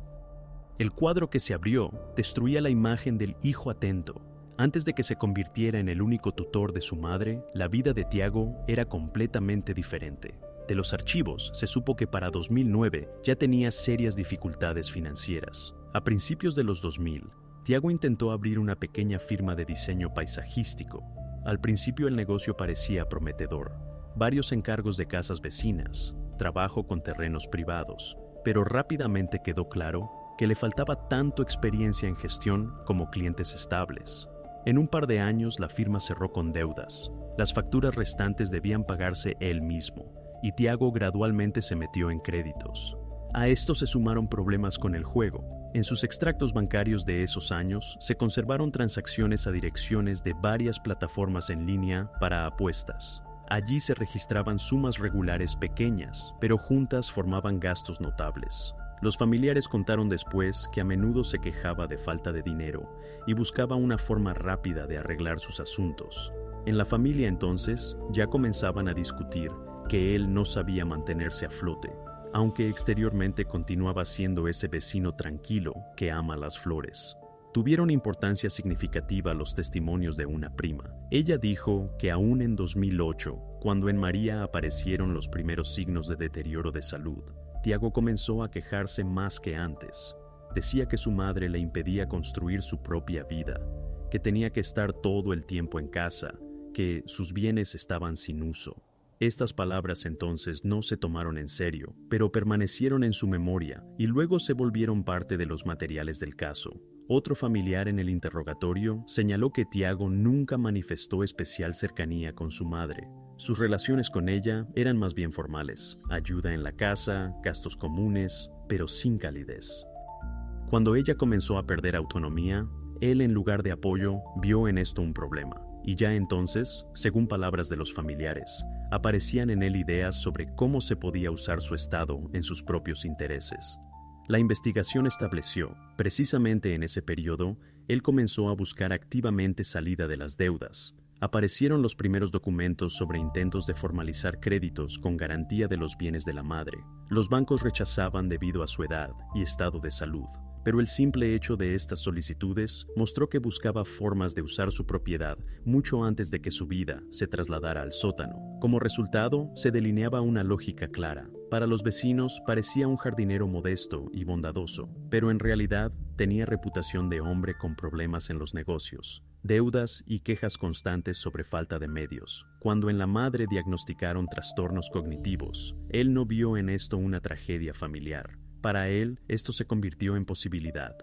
El cuadro que se abrió destruía la imagen del hijo atento. Antes de que se convirtiera en el único tutor de su madre, la vida de Tiago era completamente diferente. De los archivos se supo que para 2009 ya tenía serias dificultades financieras. A principios de los 2000, Tiago intentó abrir una pequeña firma de diseño paisajístico. Al principio el negocio parecía prometedor. varios encargos de casas vecinas, trabajo con terrenos privados, pero rápidamente quedó claro que le faltaba tanto experiencia en gestión como clientes estables. En un par de años la firma cerró con deudas. Las facturas restantes debían pagarse él mismo, y Tiago gradualmente se metió en créditos. A esto se sumaron problemas con el juego. En sus extractos bancarios de esos años se conservaron transacciones a direcciones de varias plataformas en línea para apuestas. Allí se registraban sumas regulares pequeñas, pero juntas formaban gastos notables. Los familiares contaron después que a menudo se quejaba de falta de dinero y buscaba una forma rápida de arreglar sus asuntos. En la familia entonces ya comenzaban a discutir que él no sabía mantenerse a flote, aunque exteriormente continuaba siendo ese vecino tranquilo que ama las flores. Tuvieron importancia significativa los testimonios de una prima. Ella dijo que aún en 2008, cuando en María aparecieron los primeros signos de deterioro de salud, Tiago comenzó a quejarse más que antes. Decía que su madre le impedía construir su propia vida, que tenía que estar todo el tiempo en casa, que sus bienes estaban sin uso. Estas palabras entonces no se tomaron en serio, pero permanecieron en su memoria y luego se volvieron parte de los materiales del caso. Otro familiar en el interrogatorio señaló que Tiago nunca manifestó especial cercanía con su madre. Sus relaciones con ella eran más bien formales, ayuda en la casa, gastos comunes, pero sin calidez. Cuando ella comenzó a perder autonomía, él en lugar de apoyo vio en esto un problema. Y ya entonces, según palabras de los familiares, aparecían en él ideas sobre cómo se podía usar su estado en sus propios intereses. La investigación estableció, precisamente en ese periodo, él comenzó a buscar activamente salida de las deudas. Aparecieron los primeros documentos sobre intentos de formalizar créditos con garantía de los bienes de la madre. Los bancos rechazaban debido a su edad y estado de salud. Pero el simple hecho de estas solicitudes mostró que buscaba formas de usar su propiedad mucho antes de que su vida se trasladara al sótano. Como resultado, se delineaba una lógica clara. Para los vecinos parecía un jardinero modesto y bondadoso, pero en realidad tenía reputación de hombre con problemas en los negocios, deudas y quejas constantes sobre falta de medios. Cuando en la madre diagnosticaron trastornos cognitivos, él no vio en esto una tragedia familiar. Para él, esto se convirtió en posibilidad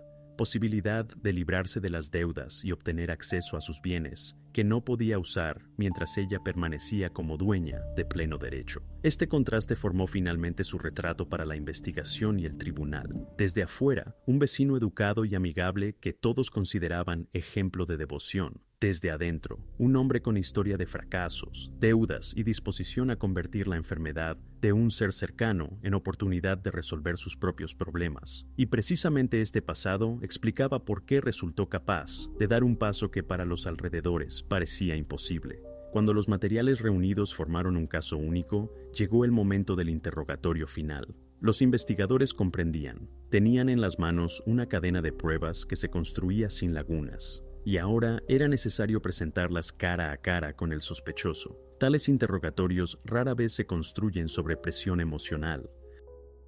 de librarse de las deudas y obtener acceso a sus bienes, que no podía usar mientras ella permanecía como dueña de pleno derecho. Este contraste formó finalmente su retrato para la investigación y el tribunal. Desde afuera, un vecino educado y amigable que todos consideraban ejemplo de devoción. Desde adentro, un hombre con historia de fracasos, deudas y disposición a convertir la enfermedad de un ser cercano en oportunidad de resolver sus propios problemas. Y precisamente este pasado explicaba por qué resultó capaz de dar un paso que para los alrededores parecía imposible. Cuando los materiales reunidos formaron un caso único, llegó el momento del interrogatorio final. Los investigadores comprendían, tenían en las manos una cadena de pruebas que se construía sin lagunas. Y ahora era necesario presentarlas cara a cara con el sospechoso. Tales interrogatorios rara vez se construyen sobre presión emocional.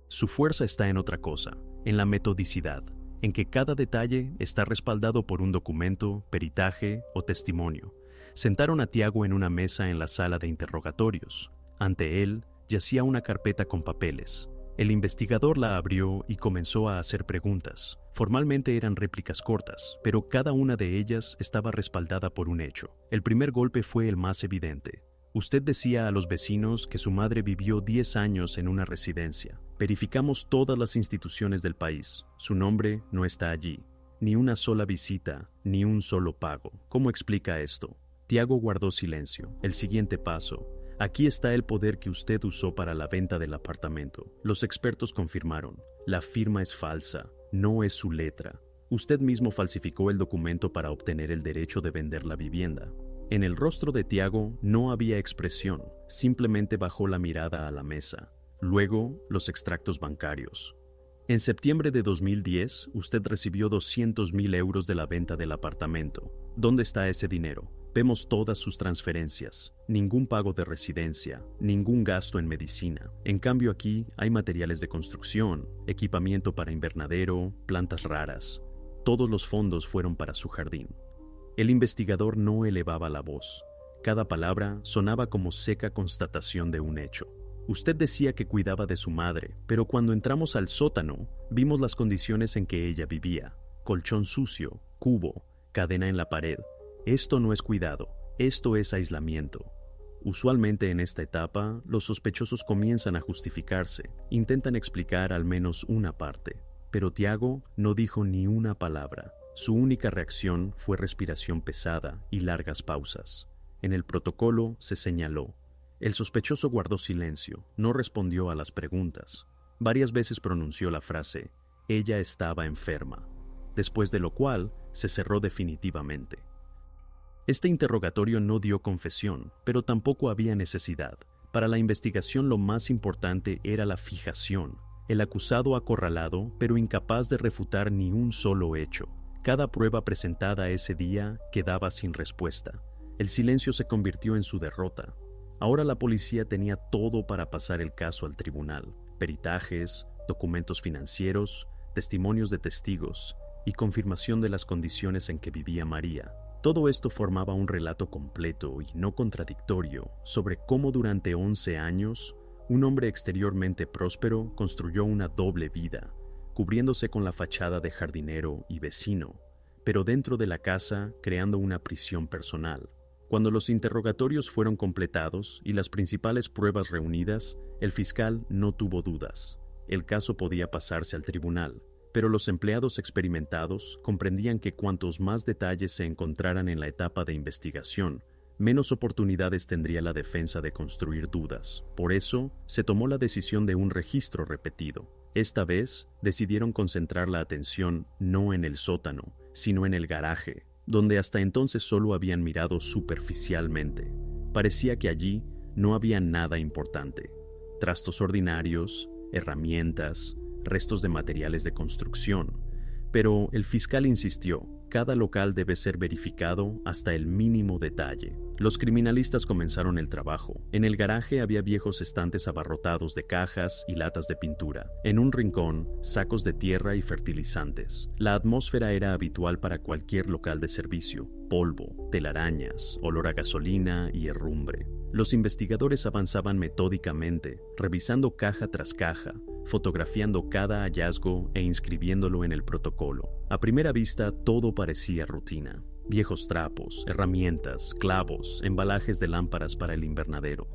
Su fuerza está en otra cosa, en la metodicidad, en que cada detalle está respaldado por un documento, peritaje o testimonio. Sentaron a Tiago en una mesa en la sala de interrogatorios. Ante él yacía una carpeta con papeles. El investigador la abrió y comenzó a hacer preguntas. Formalmente eran réplicas cortas, pero cada una de ellas estaba respaldada por un hecho. El primer golpe fue el más evidente. Usted decía a los vecinos que su madre vivió 10 años en una residencia. Verificamos todas las instituciones del país. Su nombre no está allí. Ni una sola visita, ni un solo pago. ¿Cómo explica esto? Tiago guardó silencio. El siguiente paso. Aquí está el poder que usted usó para la venta del apartamento. Los expertos confirmaron. La firma es falsa. No es su letra. Usted mismo falsificó el documento para obtener el derecho de vender la vivienda. En el rostro de Tiago no había expresión. Simplemente bajó la mirada a la mesa. Luego, los extractos bancarios. En septiembre de 2010, usted recibió 200,000 euros de la venta del apartamento. ¿Dónde está ese dinero? Vemos todas sus transferencias, ningún pago de residencia, ningún gasto en medicina. En cambio aquí hay materiales de construcción, equipamiento para invernadero, plantas raras. Todos los fondos fueron para su jardín. El investigador no elevaba la voz. Cada palabra sonaba como seca constatación de un hecho. Usted decía que cuidaba de su madre, pero cuando entramos al sótano, vimos las condiciones en que ella vivía. Colchón sucio, cubo, cadena en la pared. Esto no es cuidado, esto es aislamiento. Usualmente en esta etapa, los sospechosos comienzan a justificarse, intentan explicar al menos una parte. Pero Tiago no dijo ni una palabra. Su única reacción fue respiración pesada y largas pausas. En el protocolo se señaló. El sospechoso guardó silencio, no respondió a las preguntas. Varias veces pronunció la frase, ella estaba enferma, después de lo cual se cerró definitivamente. Este interrogatorio no dio confesión, pero tampoco había necesidad. Para la investigación lo más importante era la fijación. El acusado acorralado, pero incapaz de refutar ni un solo hecho. Cada prueba presentada ese día quedaba sin respuesta. El silencio se convirtió en su derrota. Ahora la policía tenía todo para pasar el caso al tribunal. Peritajes, documentos financieros, testimonios de testigos y confirmación de las condiciones en que vivía María. Todo esto formaba un relato completo y no contradictorio sobre cómo durante 11 años un hombre exteriormente próspero construyó una doble vida, cubriéndose con la fachada de jardinero y vecino, pero dentro de la casa creando una prisión personal. Cuando los interrogatorios fueron completados y las principales pruebas reunidas, el fiscal no tuvo dudas. El caso podía pasarse al tribunal, pero los empleados experimentados comprendían que cuantos más detalles se encontraran en la etapa de investigación, menos oportunidades tendría la defensa de construir dudas. Por eso, se tomó la decisión de un registro repetido. Esta vez, decidieron concentrar la atención no en el sótano, sino en el garaje, donde hasta entonces solo habían mirado superficialmente. Parecía que allí no había nada importante. Trastos ordinarios, herramientas, restos de materiales de construcción. Pero el fiscal insistió, cada local debe ser verificado hasta el mínimo detalle. Los criminalistas comenzaron el trabajo. En el garaje había viejos estantes abarrotados de cajas y latas de pintura. En un rincón, sacos de tierra y fertilizantes. La atmósfera era habitual para cualquier local de servicio. Polvo, telarañas, olor a gasolina y herrumbre. Los investigadores avanzaban metódicamente, revisando caja tras caja, fotografiando cada hallazgo e inscribiéndolo en el protocolo. A primera vista, todo parecía rutina. Viejos trapos, herramientas, clavos, embalajes de lámparas para el invernadero.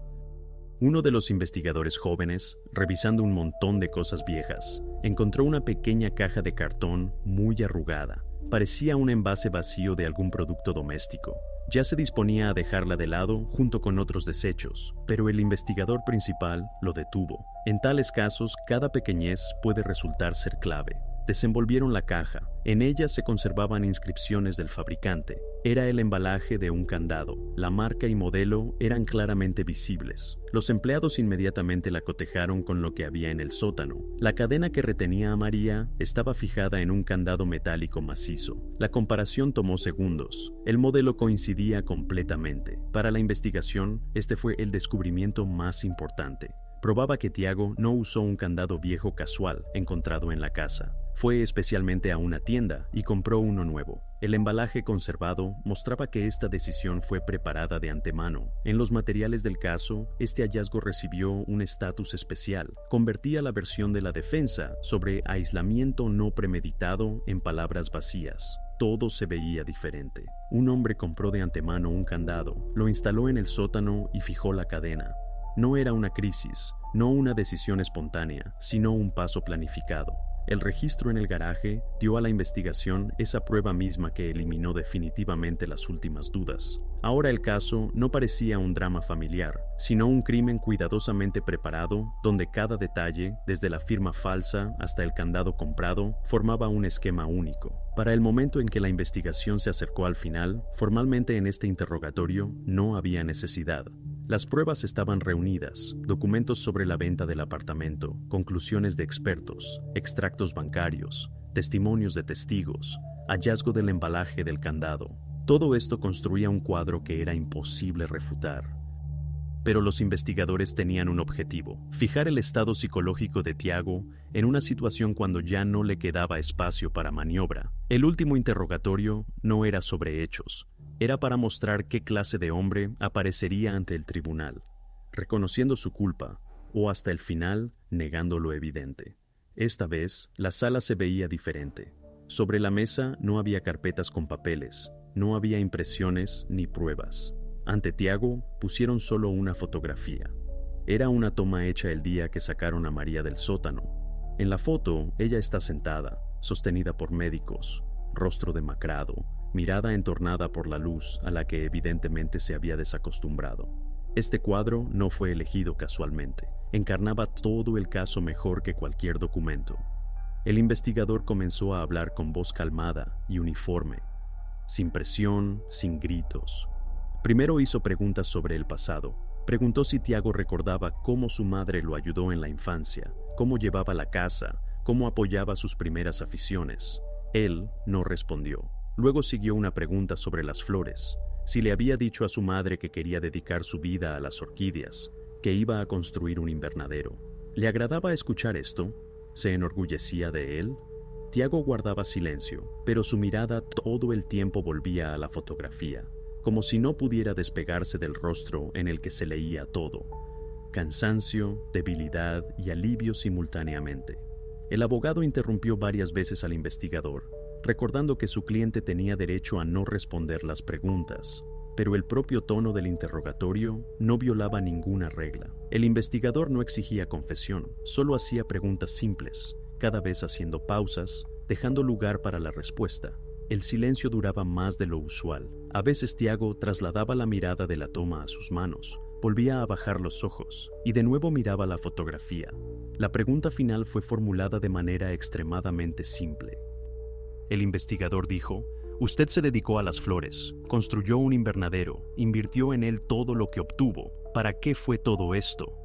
Uno de los investigadores jóvenes, revisando un montón de cosas viejas, encontró una pequeña caja de cartón muy arrugada. Parecía un envase vacío de algún producto doméstico. Ya se disponía a dejarla de lado junto con otros desechos, pero el investigador principal lo detuvo. En tales casos, cada pequeñez puede resultar ser clave. Desenvolvieron la caja. En ella se conservaban inscripciones del fabricante. Era el embalaje de un candado. La marca y modelo eran claramente visibles. Los empleados inmediatamente la cotejaron con lo que había en el sótano. La cadena que retenía a María estaba fijada en un candado metálico macizo. La comparación tomó segundos. El modelo coincidía completamente. Para la investigación, este fue el descubrimiento más importante. Probaba que Tiago no usó un candado viejo casual encontrado en la casa. Fue especialmente a una tienda y compró uno nuevo. El embalaje conservado mostraba que esta decisión fue preparada de antemano. En los materiales del caso, este hallazgo recibió un estatus especial. Convertía la versión de la defensa sobre aislamiento no premeditado en palabras vacías. Todo se veía diferente. Un hombre compró de antemano un candado, lo instaló en el sótano y fijó la cadena. No era una crisis, no una decisión espontánea, sino un paso planificado. El registro en el garaje dio a la investigación esa prueba misma que eliminó definitivamente las últimas dudas. Ahora el caso no parecía un drama familiar, sino un crimen cuidadosamente preparado, donde cada detalle, desde la firma falsa hasta el candado comprado, formaba un esquema único. Para el momento en que la investigación se acercó al final, formalmente en este interrogatorio no había necesidad. Las pruebas estaban reunidas, documentos sobre la venta del apartamento, conclusiones de expertos, extractos bancarios, testimonios de testigos, hallazgo del embalaje del candado. Todo esto construía un cuadro que era imposible refutar. Pero los investigadores tenían un objetivo: fijar el estado psicológico de Tiago en una situación cuando ya no le quedaba espacio para maniobra. El último interrogatorio no era sobre hechos, Era para mostrar qué clase de hombre aparecería ante el tribunal, reconociendo su culpa o hasta el final negando lo evidente. Esta vez, la sala se veía diferente. Sobre la mesa no había carpetas con papeles, no había impresiones ni pruebas. Ante Tiago pusieron solo una fotografía. Era una toma hecha el día que sacaron a María del sótano. En la foto, ella está sentada, sostenida por médicos, rostro demacrado, mirada entornada por la luz a la que evidentemente se había desacostumbrado. Este cuadro no fue elegido casualmente. Encarnaba todo el caso mejor que cualquier documento. El investigador comenzó a hablar con voz calmada y uniforme, sin presión, sin gritos. Primero hizo preguntas sobre el pasado. Preguntó si Tiago recordaba cómo su madre lo ayudó en la infancia, cómo llevaba la casa, cómo apoyaba sus primeras aficiones. Él no respondió. Luego siguió una pregunta sobre las flores, si le había dicho a su madre que quería dedicar su vida a las orquídeas, que iba a construir un invernadero. ¿Le agradaba escuchar esto? ¿Se enorgullecía de él? Tiago guardaba silencio, pero su mirada todo el tiempo volvía a la fotografía, como si no pudiera despegarse del rostro en el que se leía todo: cansancio, debilidad y alivio simultáneamente. El abogado interrumpió varias veces al investigador, recordando que su cliente tenía derecho a no responder las preguntas, pero el propio tono del interrogatorio no violaba ninguna regla. El investigador no exigía confesión, solo hacía preguntas simples, cada vez haciendo pausas, dejando lugar para la respuesta. El silencio duraba más de lo usual. A veces Tiago trasladaba la mirada de la toma a sus manos, volvía a bajar los ojos y de nuevo miraba la fotografía. La pregunta final fue formulada de manera extremadamente simple. El investigador dijo: «Usted se dedicó a las flores, construyó un invernadero, invirtió en él todo lo que obtuvo. ¿Para qué fue todo esto?».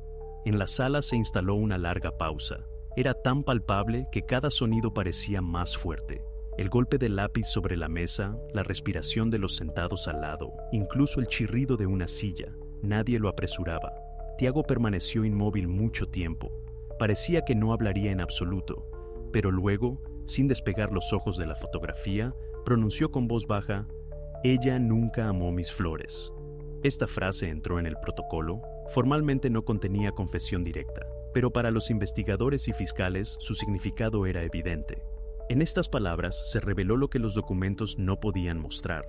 En la sala se instaló una larga pausa. Era tan palpable que cada sonido parecía más fuerte. El golpe del lápiz sobre la mesa, la respiración de los sentados al lado, incluso el chirrido de una silla. Nadie lo apresuraba. Tiago permaneció inmóvil mucho tiempo. Parecía que no hablaría en absoluto, pero luego, sin despegar los ojos de la fotografía, pronunció con voz baja: «Ella nunca amó mis flores». Esta frase entró en el protocolo. Formalmente no contenía confesión directa, pero para los investigadores y fiscales su significado era evidente. En estas palabras se reveló lo que los documentos no podían mostrar: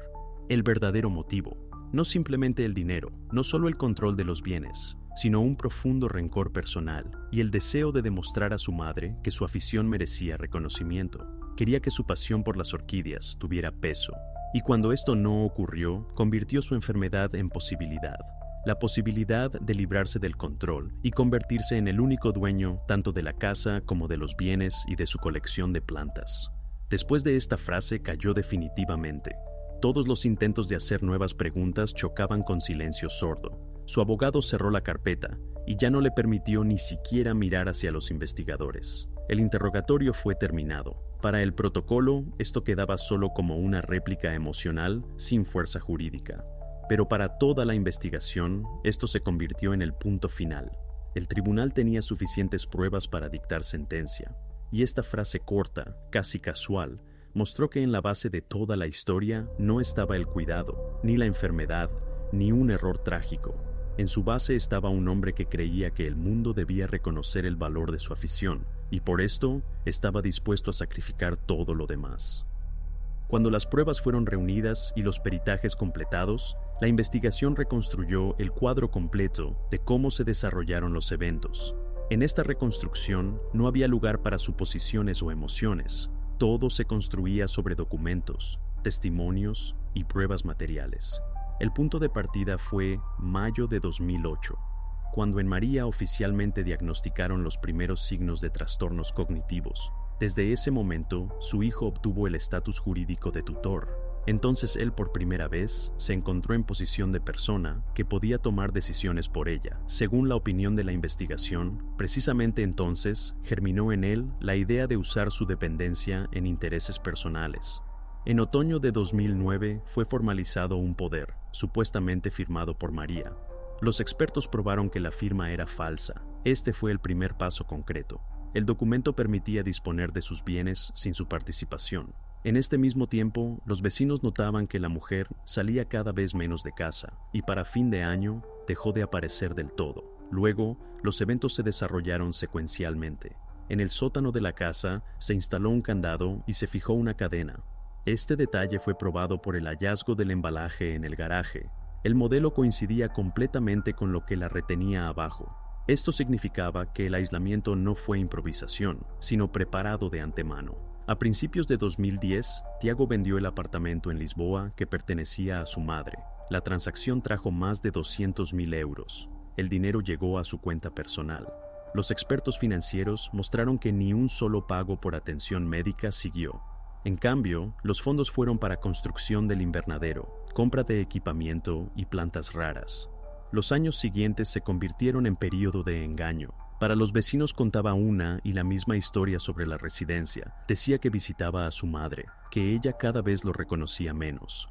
el verdadero motivo. No simplemente el dinero, no solo el control de los bienes, sino un profundo rencor personal y el deseo de demostrar a su madre que su afición merecía reconocimiento. Quería que su pasión por las orquídeas tuviera peso, y cuando esto no ocurrió, convirtió su enfermedad en posibilidad. La posibilidad de librarse del control y convertirse en el único dueño tanto de la casa como de los bienes y de su colección de plantas. Después de esta frase cayó definitivamente. Todos los intentos de hacer nuevas preguntas chocaban con silencio sordo. Su abogado cerró la carpeta y ya no le permitió ni siquiera mirar hacia los investigadores. El interrogatorio fue terminado. Para el protocolo, esto quedaba solo como una réplica emocional sin fuerza jurídica. Pero para toda la investigación, esto se convirtió en el punto final. El tribunal tenía suficientes pruebas para dictar sentencia, y esta frase corta, casi casual, mostró que en la base de toda la historia no estaba el cuidado, ni la enfermedad, ni un error trágico. En su base estaba un hombre que creía que el mundo debía reconocer el valor de su afición, y por esto estaba dispuesto a sacrificar todo lo demás. Cuando las pruebas fueron reunidas y los peritajes completados, la investigación reconstruyó el cuadro completo de cómo se desarrollaron los eventos. En esta reconstrucción no había lugar para suposiciones o emociones. Todo se construía sobre documentos, testimonios y pruebas materiales. El punto de partida fue mayo de 2008, cuando en María oficialmente diagnosticaron los primeros signos de trastornos cognitivos. Desde ese momento, su hijo obtuvo el estatus jurídico de tutor. Entonces él por primera vez se encontró en posición de persona que podía tomar decisiones por ella. Según la opinión de la investigación, precisamente entonces germinó en él la idea de usar su dependencia en intereses personales. En otoño de 2009 fue formalizado un poder, supuestamente firmado por María. Los expertos probaron que la firma era falsa. Este fue el primer paso concreto. El documento permitía disponer de sus bienes sin su participación. En este mismo tiempo, los vecinos notaban que la mujer salía cada vez menos de casa y para fin de año dejó de aparecer del todo. Luego, los eventos se desarrollaron secuencialmente. En el sótano de la casa se instaló un candado y se fijó una cadena. Este detalle fue probado por el hallazgo del embalaje en el garaje. El modelo coincidía completamente con lo que la retenía abajo. Esto significaba que el aislamiento no fue improvisación, sino preparado de antemano. A principios de 2010, Tiago vendió el apartamento en Lisboa que pertenecía a su madre. La transacción trajo más de 200.000 euros. El dinero llegó a su cuenta personal. Los expertos financieros mostraron que ni un solo pago por atención médica siguió. En cambio, los fondos fueron para construcción del invernadero, compra de equipamiento y plantas raras. Los años siguientes se convirtieron en período de engaño. Para los vecinos contaba una y la misma historia sobre la residencia. Decía que visitaba a su madre, que ella cada vez lo reconocía menos.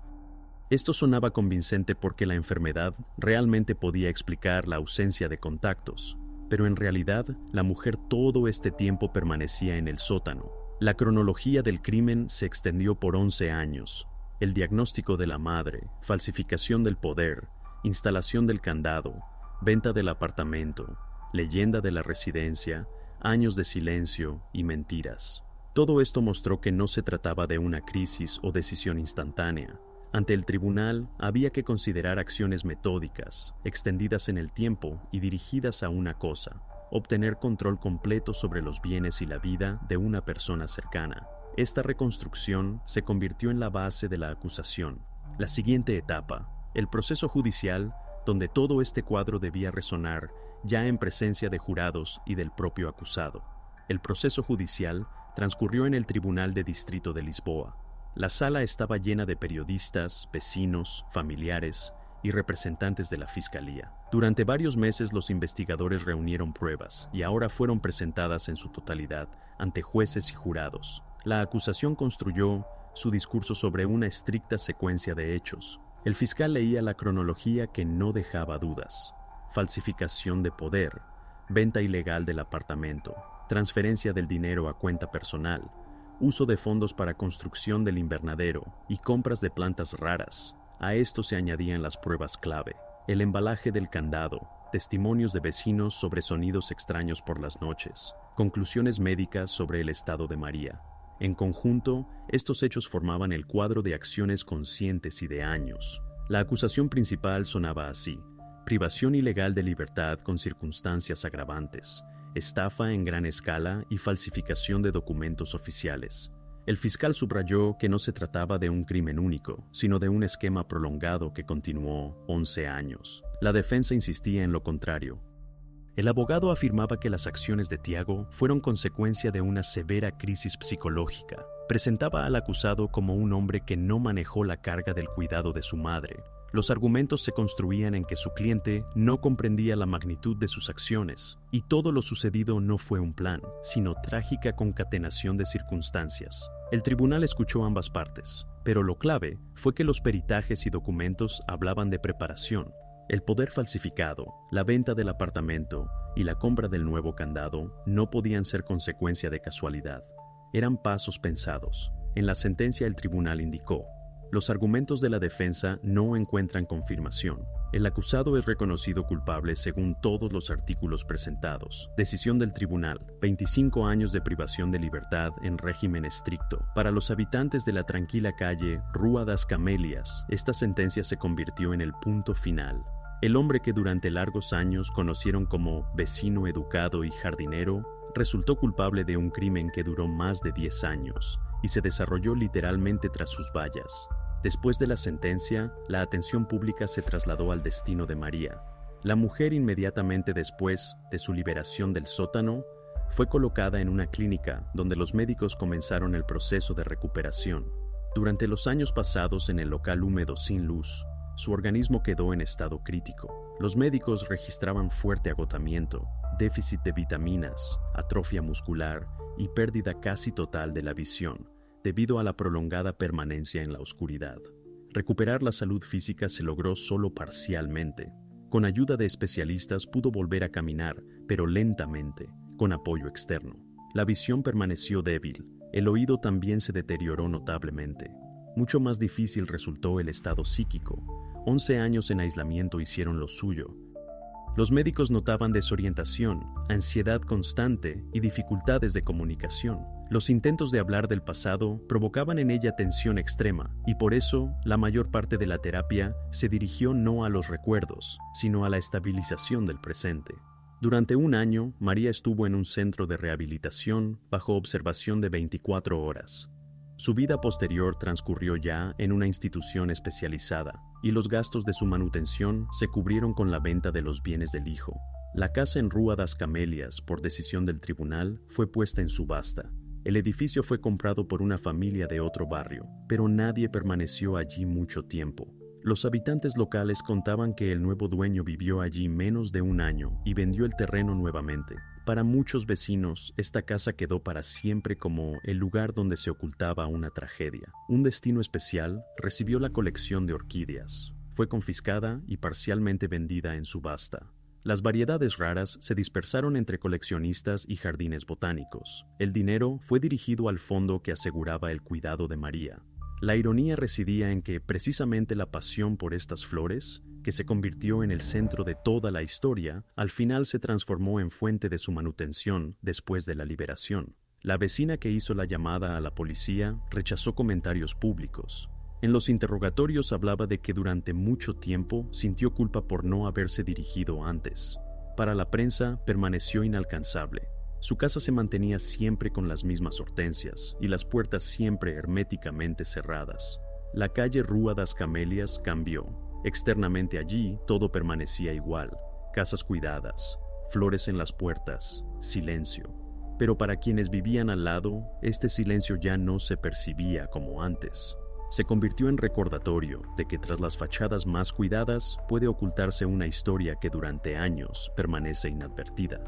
Esto sonaba convincente porque la enfermedad realmente podía explicar la ausencia de contactos, pero en realidad la mujer todo este tiempo permanecía en el sótano. La cronología del crimen se extendió por 11 años. El diagnóstico de la madre, falsificación del poder, instalación del candado, venta del apartamento, leyenda de la residencia, años de silencio y mentiras. Todo esto mostró que no se trataba de una crisis o decisión instantánea. Ante el tribunal había que considerar acciones metódicas, extendidas en el tiempo y dirigidas a una cosa: obtener control completo sobre los bienes y la vida de una persona cercana. Esta reconstrucción se convirtió en la base de la acusación. La siguiente etapa, el proceso judicial, donde todo este cuadro debía resonar ya en presencia de jurados y del propio acusado. El proceso judicial transcurrió en el Tribunal de Distrito de Lisboa. La sala estaba llena de periodistas, vecinos, familiares y representantes de la Fiscalía. Durante varios meses los investigadores reunieron pruebas y ahora fueron presentadas en su totalidad ante jueces y jurados. La acusación construyó su discurso sobre una estricta secuencia de hechos. El fiscal leía la cronología que no dejaba dudas: falsificación de poder, venta ilegal del apartamento, transferencia del dinero a cuenta personal, uso de fondos para construcción del invernadero y compras de plantas raras. A esto se añadían las pruebas clave: el embalaje del candado, testimonios de vecinos sobre sonidos extraños por las noches, conclusiones médicas sobre el estado de María. En conjunto, estos hechos formaban el cuadro de acciones conscientes y de años. La acusación principal sonaba así: privación ilegal de libertad con circunstancias agravantes, estafa en gran escala y falsificación de documentos oficiales. El fiscal subrayó que no se trataba de un crimen único, sino de un esquema prolongado que continuó 11 años. La defensa insistía en lo contrario. El abogado afirmaba que las acciones de Tiago fueron consecuencia de una severa crisis psicológica. Presentaba al acusado como un hombre que no manejó la carga del cuidado de su madre. Los argumentos se construían en que su cliente no comprendía la magnitud de sus acciones, y todo lo sucedido no fue un plan, sino trágica concatenación de circunstancias. El tribunal escuchó ambas partes, pero lo clave fue que los peritajes y documentos hablaban de preparación. El poder falsificado, la venta del apartamento y la compra del nuevo candado no podían ser consecuencia de casualidad. Eran pasos pensados. En la sentencia el tribunal indicó: los argumentos de la defensa no encuentran confirmación. El acusado es reconocido culpable según todos los artículos presentados. Decisión del tribunal: 25 años de privación de libertad en régimen estricto. Para los habitantes de la tranquila calle Rua das Camélias, esta sentencia se convirtió en el punto final. El hombre que durante largos años conocieron como vecino educado y jardinero resultó culpable de un crimen que duró más de 10 años y se desarrolló literalmente tras sus vallas. Después de la sentencia, la atención pública se trasladó al destino de María. La mujer, inmediatamente después de su liberación del sótano, fue colocada en una clínica donde los médicos comenzaron el proceso de recuperación. Durante los años pasados en el local húmedo sin luz, su organismo quedó en estado crítico. Los médicos registraban fuerte agotamiento, déficit de vitaminas, atrofia muscular y pérdida casi total de la visión, debido a la prolongada permanencia en la oscuridad. Recuperar la salud física se logró solo parcialmente. Con ayuda de especialistas pudo volver a caminar, pero lentamente, con apoyo externo. La visión permaneció débil, El oído también se deterioró notablemente. Mucho más difícil resultó el estado psíquico. 11 años en aislamiento hicieron lo suyo. Los médicos notaban desorientación, ansiedad constante y dificultades de comunicación. Los intentos de hablar del pasado provocaban en ella tensión extrema, y por eso la mayor parte de la terapia se dirigió no a los recuerdos, sino a la estabilización del presente. Durante un año, María estuvo en un centro de rehabilitación bajo observación de 24 horas. Su vida posterior transcurrió ya en una institución especializada, y los gastos de su manutención se cubrieron con la venta de los bienes del hijo. La casa en Rua das Camélias, por decisión del tribunal, fue puesta en subasta. El edificio fue comprado por una familia de otro barrio, pero nadie permaneció allí mucho tiempo. Los habitantes locales contaban que el nuevo dueño vivió allí menos de un año y vendió el terreno nuevamente. Para muchos vecinos, esta casa quedó para siempre como el lugar donde se ocultaba una tragedia. Un destino especial recibió la colección de orquídeas. Fue confiscada y parcialmente vendida en subasta. Las variedades raras se dispersaron entre coleccionistas y jardines botánicos. El dinero fue dirigido al fondo que aseguraba el cuidado de María. La ironía residía en que precisamente la pasión por estas flores, que se convirtió en el centro de toda la historia, al final se transformó en fuente de su manutención después de la liberación. La vecina que hizo la llamada a la policía rechazó comentarios públicos. En los interrogatorios hablaba de que durante mucho tiempo sintió culpa por no haberse dirigido antes. Para la prensa permaneció inalcanzable. Su casa se mantenía siempre con las mismas hortensias y las puertas siempre herméticamente cerradas. La calle Rua das Camélias cambió. Externamente allí todo permanecía igual. Casas cuidadas, flores en las puertas, silencio. Pero para quienes vivían al lado, este silencio ya no se percibía como antes. Se convirtió en recordatorio de que tras las fachadas más cuidadas puede ocultarse una historia que durante años permanece inadvertida.